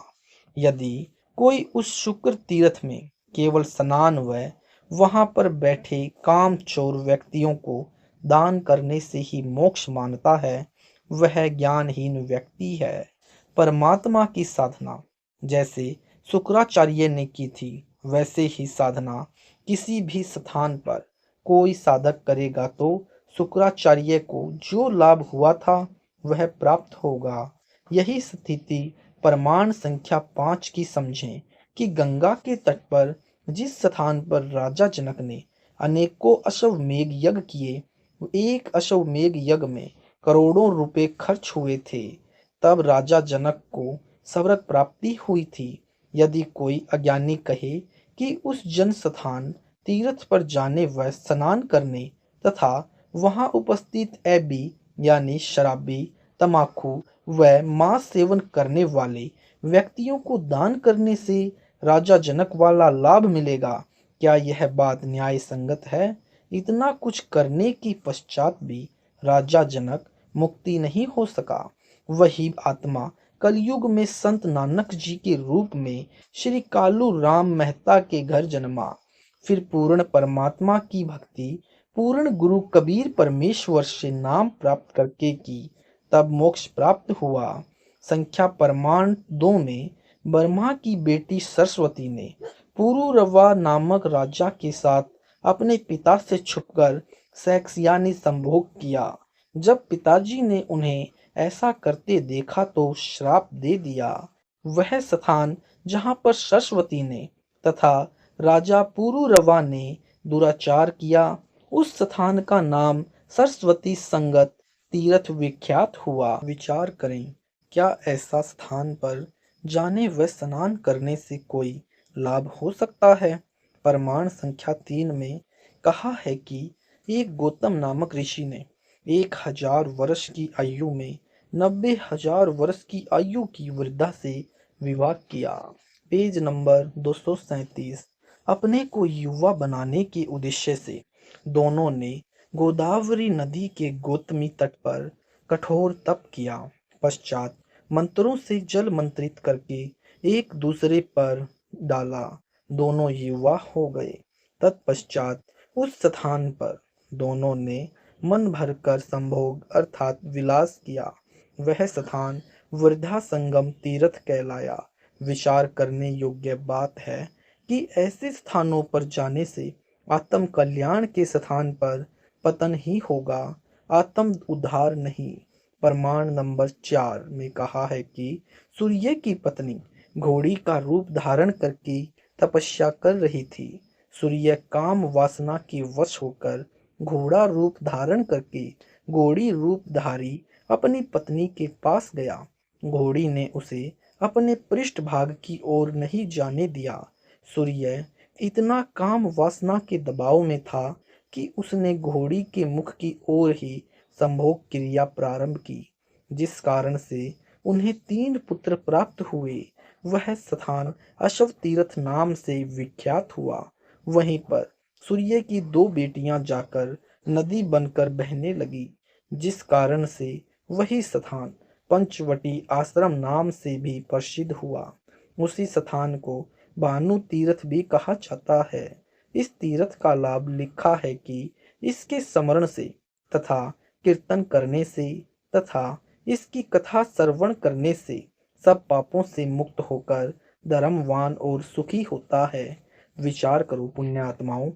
यदि कोई उस शुक्र तीर्थ में केवल स्नान व वहां पर बैठे कामचोर व्यक्तियों को दान करने से ही मोक्ष मानता है, वह ज्ञानहीन व्यक्ति है। परमात्मा की साधना जैसे शुक्राचार्य ने की थी, वैसे ही साधना किसी भी स्थान पर कोई साधक करेगा तो शुक्राचार्य को जो लाभ हुआ था वह प्राप्त होगा। यही स्थिति प्रमाण संख्या 5 की समझें कि गंगा के तट पर जिस स्थान पर राजा जनक ने अनेकों अश्वमेध यज्ञ किए, एक अश्वमेध यज्ञ में करोड़ों रुपए खर्च हुए थे, तब राजा जनक को स्वर्ग प्राप्ति हुई थी। यदि कोई अज्ञानी कहे कि उस जन स्थान तीर्थ पर जाने व स्नान करने तथा वहां उपस्थित ऐबी यानी शराबी, तमाकू व मांस सेवन करने वाले व्यक्तियों को दान करने से राजा जनक वाला लाभ मिलेगा, क्या यह बात न्याय संगत है? इतना कुछ करने के पश्चात भी राजा जनक मुक्ति नहीं हो सका। वही आत्मा कलयुग में संत नानक जी के रूप में श्री कालू राम मेहता के घर जन्मा। फिर पूर्ण परमात्मा की भक्ति पूर्ण गुरु कबीर परमेश्वर से नाम प्राप्त करके की, तब मोक्ष प्राप्त हुआ। संख्या प्रमाण 2 में ब्रह्मा की बेटी सरस्वती ने पुरुरवा नामक राजा के साथ अपने पिता से छुपकर सेक्स यानी संभोग किया। जब पिताजी ने उन्हें ऐसा करते देखा तो श्राप दे दिया। वह स्थान जहां पर सरस्वती ने तथा राजा पुरुरवा ने दुराचार किया, उस स्थान का नाम सरस्वती संगत तीर्थ विख्यात हुआ। विचार करें, क्या ऐसा स्थान पर जाने व स्नान करने से कोई लाभ हो सकता है? प्रमाण संख्या 3 में कहा है कि एक गौतम नामक ऋषि ने 1000 वर्ष की आयु में 90,000 वर्ष की आयु की वृद्धा से विवाह किया। Page number 237। अपने को युवा बनाने के उद्देश्य से दोनों ने गोदावरी नदी के गौतमी तट पर कठोर तप किया। पश्चात मंत्रों से जल मंत्रित करके एक दूसरे पर डाला। दोनों युवा हो गए। तत्पश्चात उस स्थान पर दोनों ने मन भरकर संभोग अर्थात विलास किया। वह स्थान वृद्धा संगम तीर्थ कहलाया। विचार करने योग्य बात है कि ऐसे स्थानों पर जाने से आत्म कल्याण के स्थान पर पतन ही होगा, आत्म उद्धार नहीं। प्रमाण नंबर 4 में कहा है कि सूर्य की पत्नी घोड़ी का रूप धारण करके तपस्या कर रही थी। सूर्य काम वासना के वश होकर घोड़ा रूप धारण करके घोड़ी रूपधारी अपनी पत्नी के पास गया। घोड़ी ने उसे अपने पृष्ठभाग की ओर नहीं जाने दिया। सूर्य इतना काम वासना के दबाव में था कि उसने घोड़ी के मुख की ओर ही संभोग क्रिया प्रारंभ की, जिस कारण से उन्हें 3 पुत्र प्राप्त हुए। वह स्थान अशव तीर्थ नाम से विख्यात हुआ। वहीं पर सूर्य की 2 बेटियां जाकर नदी बनकर बहने लगी, जिस कारण से वही स्थान पंचवटी आश्रम नाम से भी प्रसिद्ध हुआ। उसी स्थान को भानु तीर्थ भी कहा जाता है। इस तीर्थ का लाभ लिखा है कि इसके स्मरण से तथा कीर्तन करने से तथा इसकी कथा श्रवण करने से सब पापों से मुक्त होकर धर्मवान और सुखी होता है। विचार करो पुण्यात्माओं,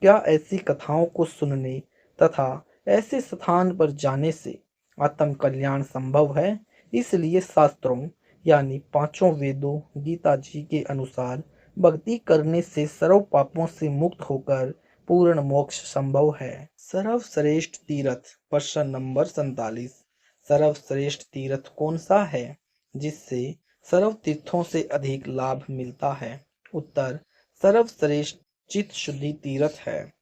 क्या ऐसी कथाओं को सुनने तथा ऐसे स्थान पर जाने से आत्म कल्याण संभव है? इसलिए शास्त्रों यानी 5 वेदों गीता जी के अनुसार भक्ति करने से सर्व पापों से मुक्त होकर पूर्ण मोक्ष संभव है। सर्वश्रेष्ठ तीर्थ प्रश्न नंबर 47। सर्वश्रेष्ठ तीर्थ कौन सा है जिससे सर्व तीर्थों से अधिक लाभ मिलता है? उत्तर, सर्वश्रेष्ठ चित्त शुद्धि तीर्थ है।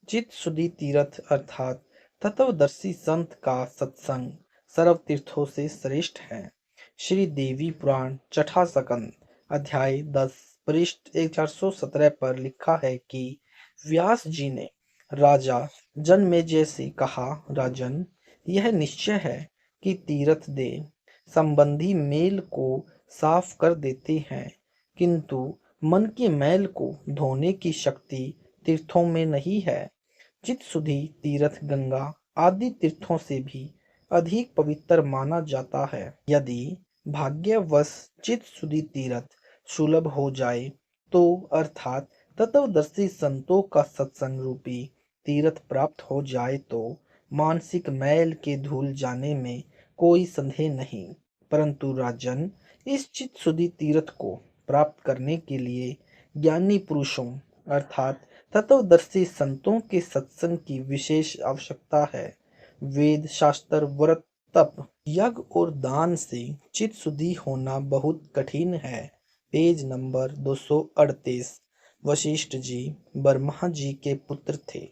चित्त शुद्धि तीर्थ अर्थात तत्वदर्शी संत का सत्संग सर्व तीर्थों से श्रेष्ठ है। श्री देवी पुराण छठा स्कंद अध्याय 10 पृष्ठ 417 पर लिखा है कि व्यास जी ने राजा जनमेजय से कहा, राजन, यह निश्चय है कि तीर्थ दे संबंधी मेल को साफ कर देते हैं, किंतु मन के मैल को धोने की शक्ति तीर्थों में नहीं है। चित्तशुद्धि तीर्थ गंगा आदि तीर्थों से भी अधिक पवित्र माना जाता है। यदि भाग्यवश चित्तशुद्धि तीर्थ सुलभ हो जाए तो अर्थात तत्वदर्शी संतों का सत्संग रूपी तीर्थ प्राप्त हो जाए तो मानसिक मैल के धुल जाने में कोई संदेह नहीं। परंतु राजन, इस चित्तशुद्धि तीर्थ को प्राप्त करने के लिए ज्ञानी पुरुषों अर्थात तत्वदर्शी संतों के सत्संग की विशेष आवश्यकता है। वेद शास्त्र व्रत तप यज्ञ और दान से चित्त शुद्धि होना बहुत कठिन है। Page number 238। वशिष्ठ जी ब्रह्मा जी के पुत्र थे।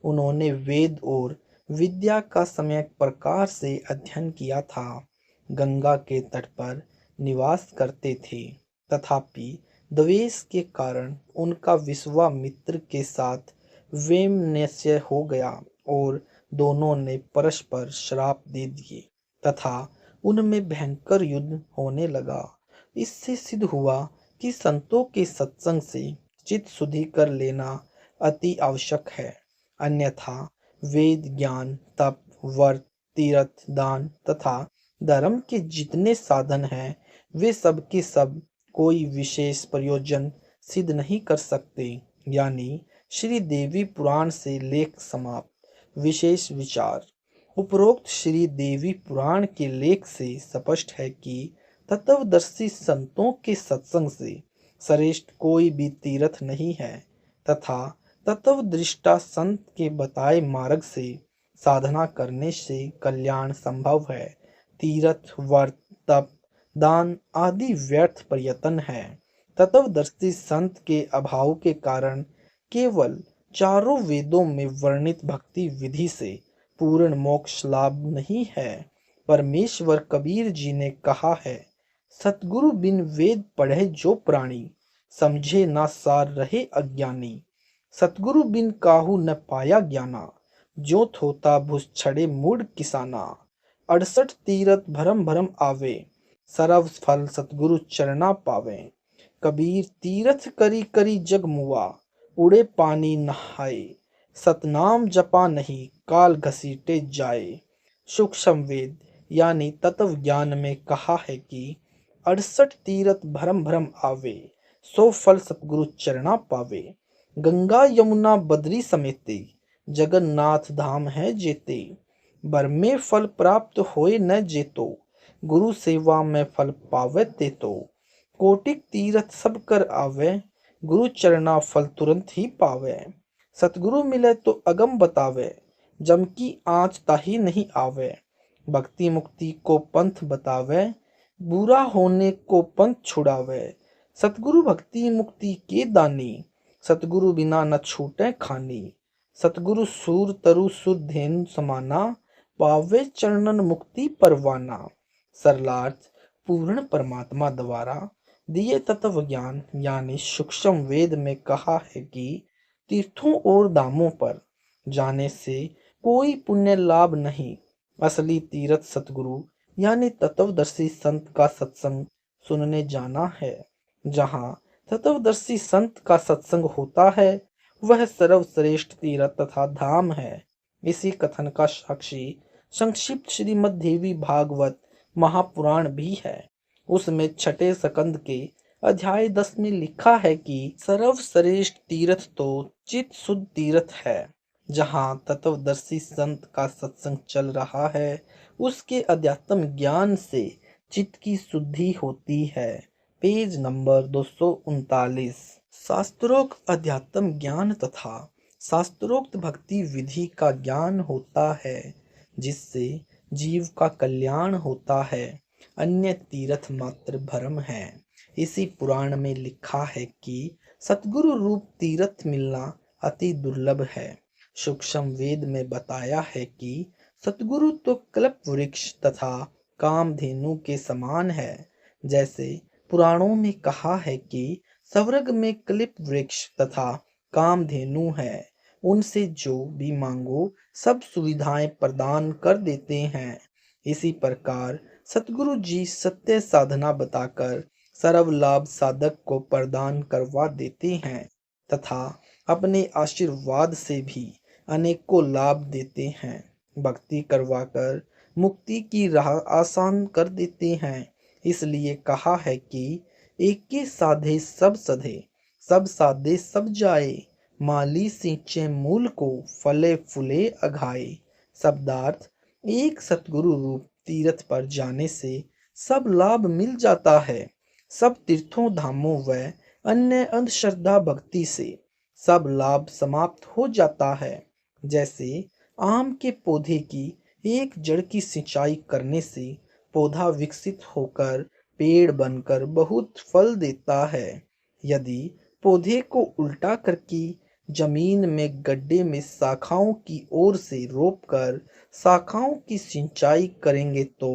उन्होंने वेद और विद्या का सम्यक प्रकार से अध्ययन किया था। गंगा के तट पर निवास करते थे। तथापि द्वेष के कारण उनका विश्वामित्र के साथ वैमनस्य हो गया और दोनों ने परस्पर श्राप दे दिए तथा उनमें भयंकर युद्ध होने लगा। इससे सिद्ध हुआ कि संतों के सत्संग से चित्त शुद्धि कर लेना अति आवश्यक है, अन्यथा वेद ज्ञान तप व्रत तीर्थ दान तथा धर्म के जितने साधन हैं वे सब के सब कोई विशेष प्रयोजन सिद्ध नहीं कर सकते। यानी श्री देवी पुराण से लेख समाप्त। विशेष विचार, उपरोक्त श्री देवी पुराण के लेख से स्पष्ट है कि तत्वदर्शी संतों के सत्संग से श्रेष्ठ कोई भी तीर्थ नहीं है तथा तत्वदृष्टा संत के बताए मार्ग से साधना करने से कल्याण संभव है। तीर्थ व्रत तप दान आदि व्यर्थ प्रयत्न है। तत्वदर्शी संत के अभाव के कारण केवल 4 वेदों में वर्णित भक्ति विधि से पूर्ण मोक्ष लाभ नहीं है। परमेश्वर कबीर जी ने कहा है, सतगुरु बिन वेद पढ़े जो प्राणी, समझे ना सार रहे अज्ञानी। सतगुरु बिन काहू न पाया ज्ञाना, जो थोता भुस मूड किसाना। 68 तीरथ भरम भरम आवे, सरव फल सतगुरु चरना पावे। कबीर तीरथ करी करी जग मुआ, उड़े पानी नहाए। सतनाम जपा नहीं, काल घसीटे जाए। सूक्ष्म वेद यानी तत्व ज्ञान में कहा है कि 68 तीरथ भरम भरम आवे, 100 फल सतगुरु चरना पावे। गंगा यमुना बद्री समेते, जगन्नाथ धाम है जेते। बर में फल प्राप्त होए न जेतो, गुरु सेवा में फल पावे तेतो। कोटिक तीरथ सब कर आवे, गुरु चरना फल तुरंत ही पावे। सतगुरु मिले तो अगम बतावे, जम की आँच ताही नहीं आवे। भक्ति मुक्ति को पंथ बतावे, बुरा होने को पंथ छुड़ावे। सतगुरु भक्ति मुक्ति के दानी, सतगुरु बिना न छूटे खानी। सतगुरु सूर तरु सुर धेनु समाना, पावे चरणन मुक्ति परवाना। सरलार्थ पूर्ण परमात्मा द्वारा दिए तत्व ज्ञान यानी सूक्ष्म वेद में कहा है कि तीर्थों और धामों पर जाने से कोई पुण्य लाभ नहीं। असली तीर्थ सतगुरु यानी तत्वदर्शी संत का सत्संग सुनने जाना है। जहाँ तत्वदर्शी संत का सत्संग होता है, वह सर्वश्रेष्ठ तीर्थ तथा धाम है। इसी कथन का साक्षी संक्षिप्त श्रीमद् देवी भागवत महापुराण भी है। उसमें छठे स्कंद के अध्याय 10 में लिखा है कि सर्वश्रेष्ठ तीर्थ तो चित शुद्ध तीर्थ है। जहाँ तत्वदर्शी संत का सत्संग चल रहा है, उसके अध्यात्म ज्ञान से चित्त की शुद्धि होती है। Page number 239। शास्त्रोक्त अध्यात्म ज्ञान तथा शास्त्रोक्त भक्ति विधि का ज्ञान होता है, जिससे जीव का कल्याण होता है। अन्य तीर्थ मात्र भ्रम है। इसी पुराण में लिखा है कि सतगुरु रूप तीर्थ मिलना अति दुर्लभ है। सूक्ष्म वेद में बताया है कि सतगुरु तो कल्प वृक्ष तथा कामधेनु के समान है। जैसे पुराणों में कहा है कि स्वर्ग में कल्प वृक्ष तथा कामधेनु है, उनसे जो भी मांगो सब सुविधाएं प्रदान कर देते हैं। इसी प्रकार सतगुरु जी सत्य साधना बताकर सर्व लाभ साधक को प्रदान करवा देते हैं तथा अपने आशीर्वाद से भी अनेकों लाभ देते हैं। भक्ति करवाकर मुक्ति की राह आसान कर देते हैं। इसलिए कहा है कि एक के साधे सब सधे, सब साधे सब जाए। माली सींचे मूल को, फले फूले अघाए। शब्दार्थ, एक सतगुरु रूप तीर्थ पर जाने से सब लाभ मिल जाता है। सब तीर्थों धामों व अन्य अंधश्रद्धा भक्ति से सब लाभ समाप्त हो जाता है। जैसे आम के पौधे की एक जड़ की सिंचाई करने से पौधा विकसित होकर पेड़ बनकर बहुत फल देता है। यदि पौधे को उल्टा करके जमीन में गड्ढे में शाखाओं की ओर से रोपकर शाखाओं की सिंचाई करेंगे तो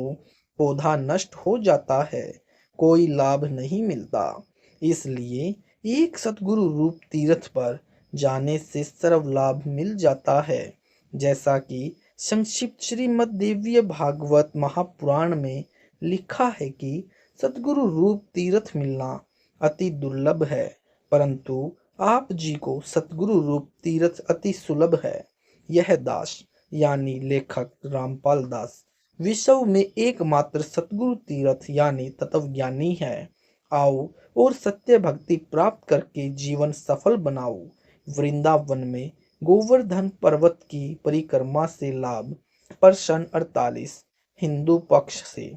पौधा नष्ट हो जाता है, कोई लाभ नहीं मिलता। इसलिए एक सतगुरु रूप तीर्थ पर जाने से सर्व लाभ मिल जाता है। जैसा कि संक्षिप्त श्रीमद् देवी भागवत महापुराण में लिखा है कि सतगुरु रूप तीर्थ मिलना अति दुर्लभ है, परंतु आप जी को सतगुरु रूप तीर्थ अति सुलभ है। यह दास यानी लेखक रामपाल दास विश्व में एकमात्र सतगुरु तीर्थ यानी तत्वज्ञानी है। आओ और सत्य भक्ति प्राप्त करके जीवन सफल बनाओ। वृंदावन में गोवर्धन पर्वत की परिक्रमा से लाभ। प्रश्न 48 हिंदू पक्ष से,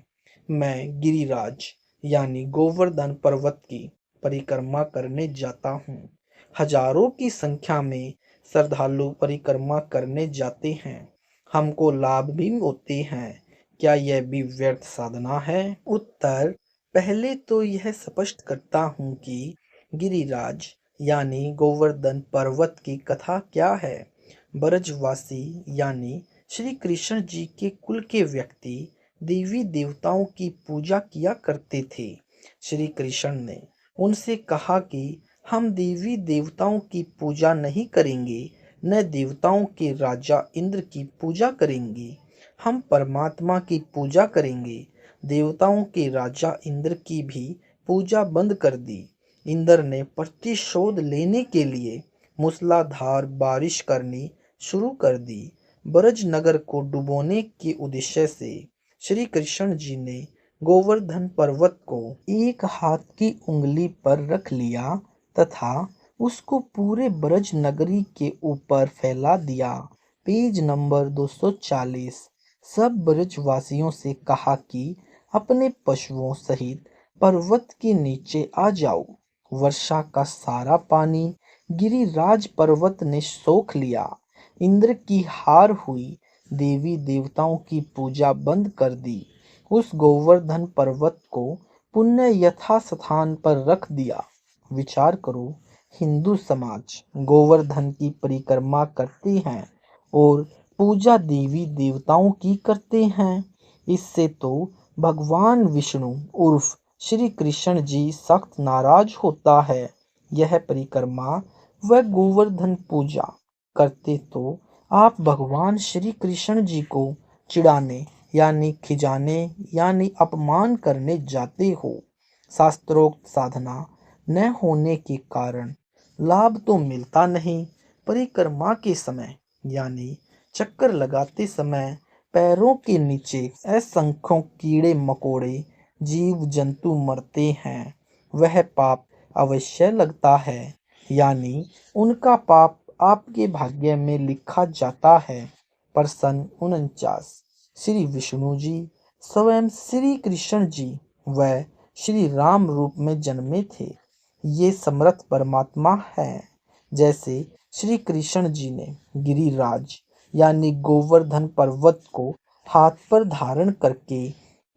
मैं गिरिराज यानी गोवर्धन पर्वत की परिक्रमा करने जाता हूँ। हजारों की संख्या में श्रद्धालु परिक्रमा करने जाते हैं, हमको लाभ भी होते हैं। क्या यह भी व्यर्थ साधना है? उत्तर, पहले तो यह स्पष्ट करता हूँ कि गिरिराज यानी गोवर्धन पर्वत की कथा क्या है। ब्रजवासी यानी श्री कृष्ण जी के कुल के व्यक्ति देवी देवताओं की पूजा किया करते थे। श्री कृष्ण ने उनसे कहा कि हम देवी देवताओं की पूजा नहीं करेंगे, न देवताओं के राजा इंद्र की पूजा करेंगे, हम परमात्मा की पूजा करेंगे। देवताओं के राजा इंद्र की भी पूजा बंद कर दी। इंद्र ने प्रतिशोध लेने के लिए मूसलाधार बारिश करनी शुरू कर दी। ब्रज नगर को डुबोने के उद्देश्य से श्री कृष्ण जी ने गोवर्धन पर्वत को एक हाथ की उंगली पर रख लिया तथा उसको पूरे ब्रज नगरी के ऊपर फैला दिया। Page number 240। सब ब्रजवासियों से कहा कि अपने पशुओं सहित पर्वत के नीचे आ जाओ। वर्षा का सारा पानी गिरिराज पर्वत ने सोख लिया। इंद्र की हार हुई। देवी देवताओं की पूजा बंद कर दी। उस गोवर्धन पर्वत को पुण्य यथा स्थान पर रख दिया। विचार करो, हिंदू समाज गोवर्धन की परिक्रमा करते हैं और पूजा देवी देवताओं की करते हैं। इससे तो भगवान विष्णु उर्फ श्री कृष्ण जी सख्त नाराज होता है। यह परिक्रमा व गोवर्धन पूजा करते तो आप भगवान श्री कृष्ण जी को चिढ़ाने यानी खिजाने यानी अपमान करने जाते हो। शास्त्रोक्त साधना न होने के कारण लाभ तो मिलता नहीं। परिक्रमा के समय यानी चक्कर लगाते समय पैरों के नीचे असंख्यों कीड़े मकोड़े जीव जंतु मरते हैं। वह पाप अवश्य लगता है, यानी उनका पाप आपके भाग्य में लिखा जाता है। प्रश्न 49। श्री विष्णु जी स्वयं श्री कृष्ण जी व श्री राम रूप में जन्मे थे। ये समर्थ परमात्मा हैं। जैसे श्री कृष्ण जी ने गिरिराज यानी गोवर्धन पर्वत को हाथ पर धारण करके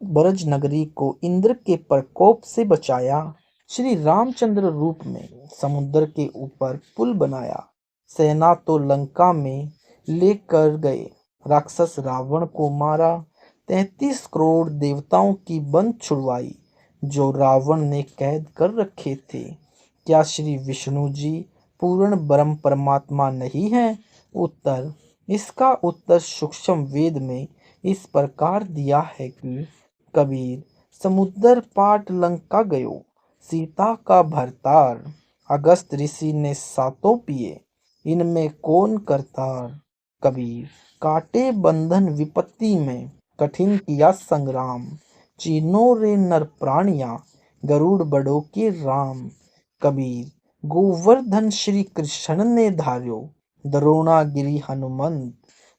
ब्रज नगरी को इंद्र के प्रकोप से बचाया, श्री रामचंद्र रूप में समुद्र के ऊपर पुल बनाया, सेना तो लंका में लेकर गए, राक्षस रावण को मारा, 33 करोड़ देवताओं की बंद छुड़वाई जो रावण ने कैद कर रखे थे। क्या श्री विष्णु जी पूर्ण ब्रह्म परमात्मा नहीं है? उत्तर, इसका उत्तर सूक्ष्म वेद में इस प्रकार दिया है कि कबीर समुद्र पाट लंका गयो, सीता का भरतार, अगस्त ऋषि ने सातों पिए, इनमें कौन करतार। कबीर काटे बंधन विपत्ति में, कठिन किया संग्राम, चीनो रे नर प्राणिया, गरुड़ बड़ो के राम। कबीर गोवर्धन श्री कृष्ण ने धार्यो, द्रोणागिरि हनुमंत,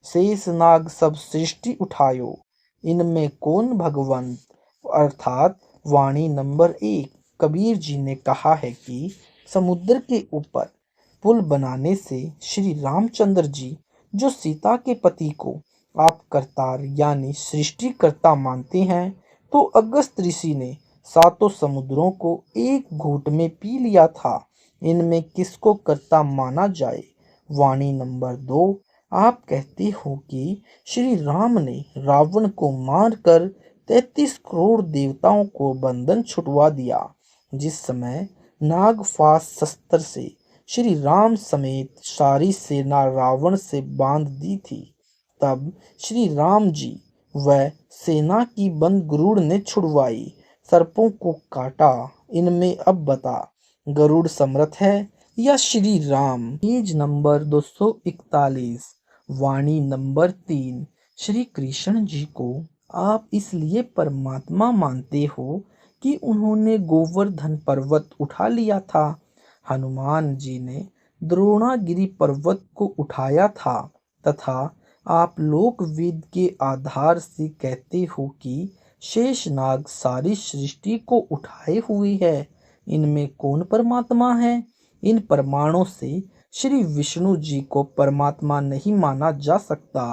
शेष नाग सब सृष्टि उठायो, इनमें कौन भगवंत। अर्थात वाणी नंबर 1। कबीर जी ने कहा है कि समुद्र के ऊपर पुल बनाने से श्री रामचंद्र जी जो सीता के पति को आप करतार यानी सृष्टिकर्ता मानते हैं, तो अगस्त ऋषि ने सातों समुद्रों को एक घूंट में पी लिया था। इनमें किसको कर्ता माना जाए। वाणी नंबर 2। आप कहते हो कि श्री राम ने रावण को मारकर 33 करोड़ देवताओं को बंधन छुटवा दिया। जिस समय नागफास शस्त्र से श्री राम समेत सारी सेना रावण से बांध दी थी, तब श्री राम जी व सेना की बंद गरुड़ ने छुड़वाई, सर्पों को काटा। इनमें अब बता, गरुड़ समर्थ है या श्री राम। Page number 241। वाणी नंबर 3। श्री कृष्ण जी को आप इसलिए परमात्मा मानते हो कि उन्होंने गोवर्धन पर्वत उठा लिया था। हनुमान जी ने द्रोणागिरि पर्वत को उठाया था तथा आप लोक वेद के आधार से कहते हो कि शेषनाग सारी सृष्टि को उठाए हुई है। इनमें कौन परमात्मा है। इन प्रमाणों से श्री विष्णु जी को परमात्मा नहीं माना जा सकता।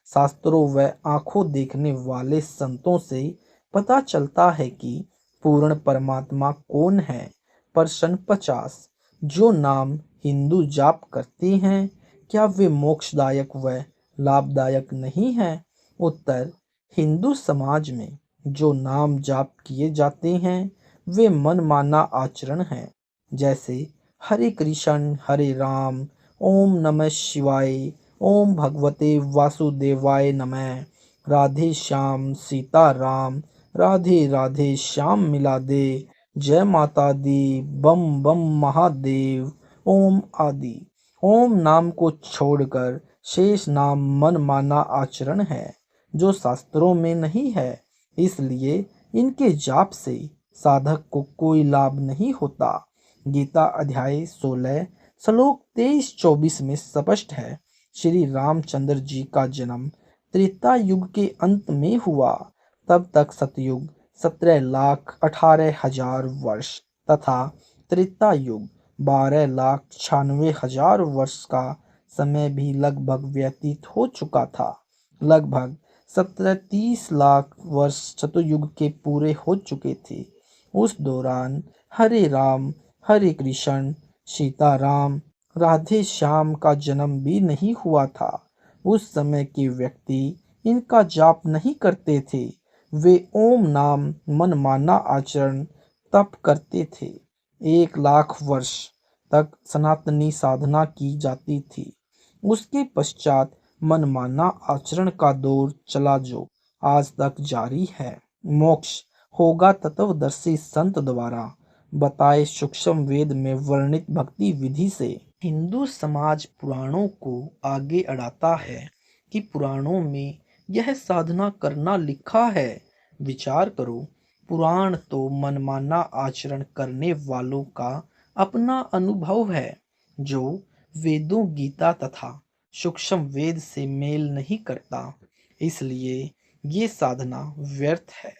शास्त्रों व आंखों देखने वाले संतों से पता चलता है कि पूर्ण परमात्मा कौन है। प्रश्न 50। जो नाम हिंदू जाप करते हैं, क्या वे मोक्षदायक व लाभदायक नहीं है। उत्तर, हिंदू समाज में जो नाम जाप किए जाते हैं वे मनमाना आचरण हैं। जैसे हरे कृष्ण हरे राम ओम नमः शिवाय। ओम भगवते वासुदेवाय नमः। राधे श्याम सीता राम, राधे राधे श्याम मिला दे। जय माता दी, बम बम महादेव। ओम आदि। ओम नाम को छोड़कर शेष नाम मन माना आचरण है, जो शास्त्रों में नहीं है। इसलिए इनके जाप से साधक को कोई लाभ नहीं होता। गीता अध्याय 16 श्लोक 23-24 में स्पष्ट है। श्री रामचंद्र जी का जन्म त्रेता युग के अंत में हुआ। तब तक सतयुग 17,18,000 वर्ष तथा त्रेता युग 12,96,000 वर्ष का समय भी लगभग व्यतीत हो चुका था। लगभग 37 लाख वर्ष चतुर्युग के पूरे हो चुके थे। उस दौरान हरे कृष्ण, सीताराम, राधे श्याम का जन्म भी नहीं हुआ था। उस समय के व्यक्ति इनका जाप नहीं करते थे। वे ओम नाम मनमाना आचरण तप करते थे। 1 लाख वर्ष तक सनातनी साधना की जाती थी। उसके पश्चात मनमाना आचरण का दौर चला, जो आज तक जारी है। मोक्ष होगा तत्वदर्शी संत द्वारा बताए सूक्ष्म वेद में वर्णित भक्ति विधि से। हिंदू समाज पुराणों को आगे अड़ाता है कि पुराणों में यह साधना करना लिखा है। विचार करो, पुराण तो मनमाना आचरण करने वालों का अपना अनुभव है, जो वेदों, गीता तथा सूक्ष्म वेद से मेल नहीं करता। इसलिए ये साधना व्यर्थ है।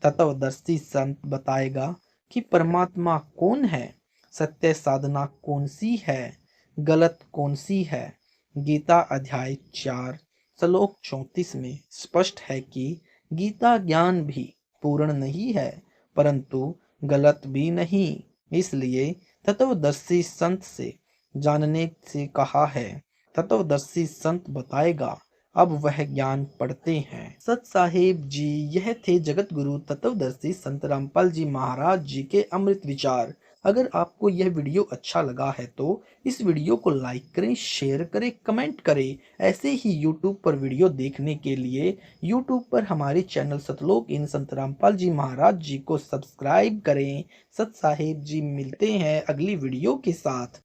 तत्वदर्शी संत बताएगा कि परमात्मा कौन है, सत्य साधना कौन सी है, गलत कौन सी है। गीता अध्याय 4 श्लोक 34 में स्पष्ट है कि गीता ज्ञान भी पूर्ण नहीं है, परंतु गलत भी नहीं। इसलिए तत्वदर्शी संत से जानने से कहा है। तत्वदर्शी संत बताएगा। अब वह ज्ञान पढ़ते हैं। सत साहेब जी, यह थे जगत गुरु तत्वदर्शी संत रामपाल जी महाराज जी के अमृत विचार। अगर आपको यह वीडियो अच्छा लगा है तो इस वीडियो को लाइक करें, शेयर करें, कमेंट करें। ऐसे ही YouTube पर वीडियो देखने के लिए YouTube पर हमारे चैनल सतलोक इन संत रामपाल जी महाराज जी को सब्सक्राइब करें। सत साहेब जी, मिलते हैं अगली वीडियो के साथ।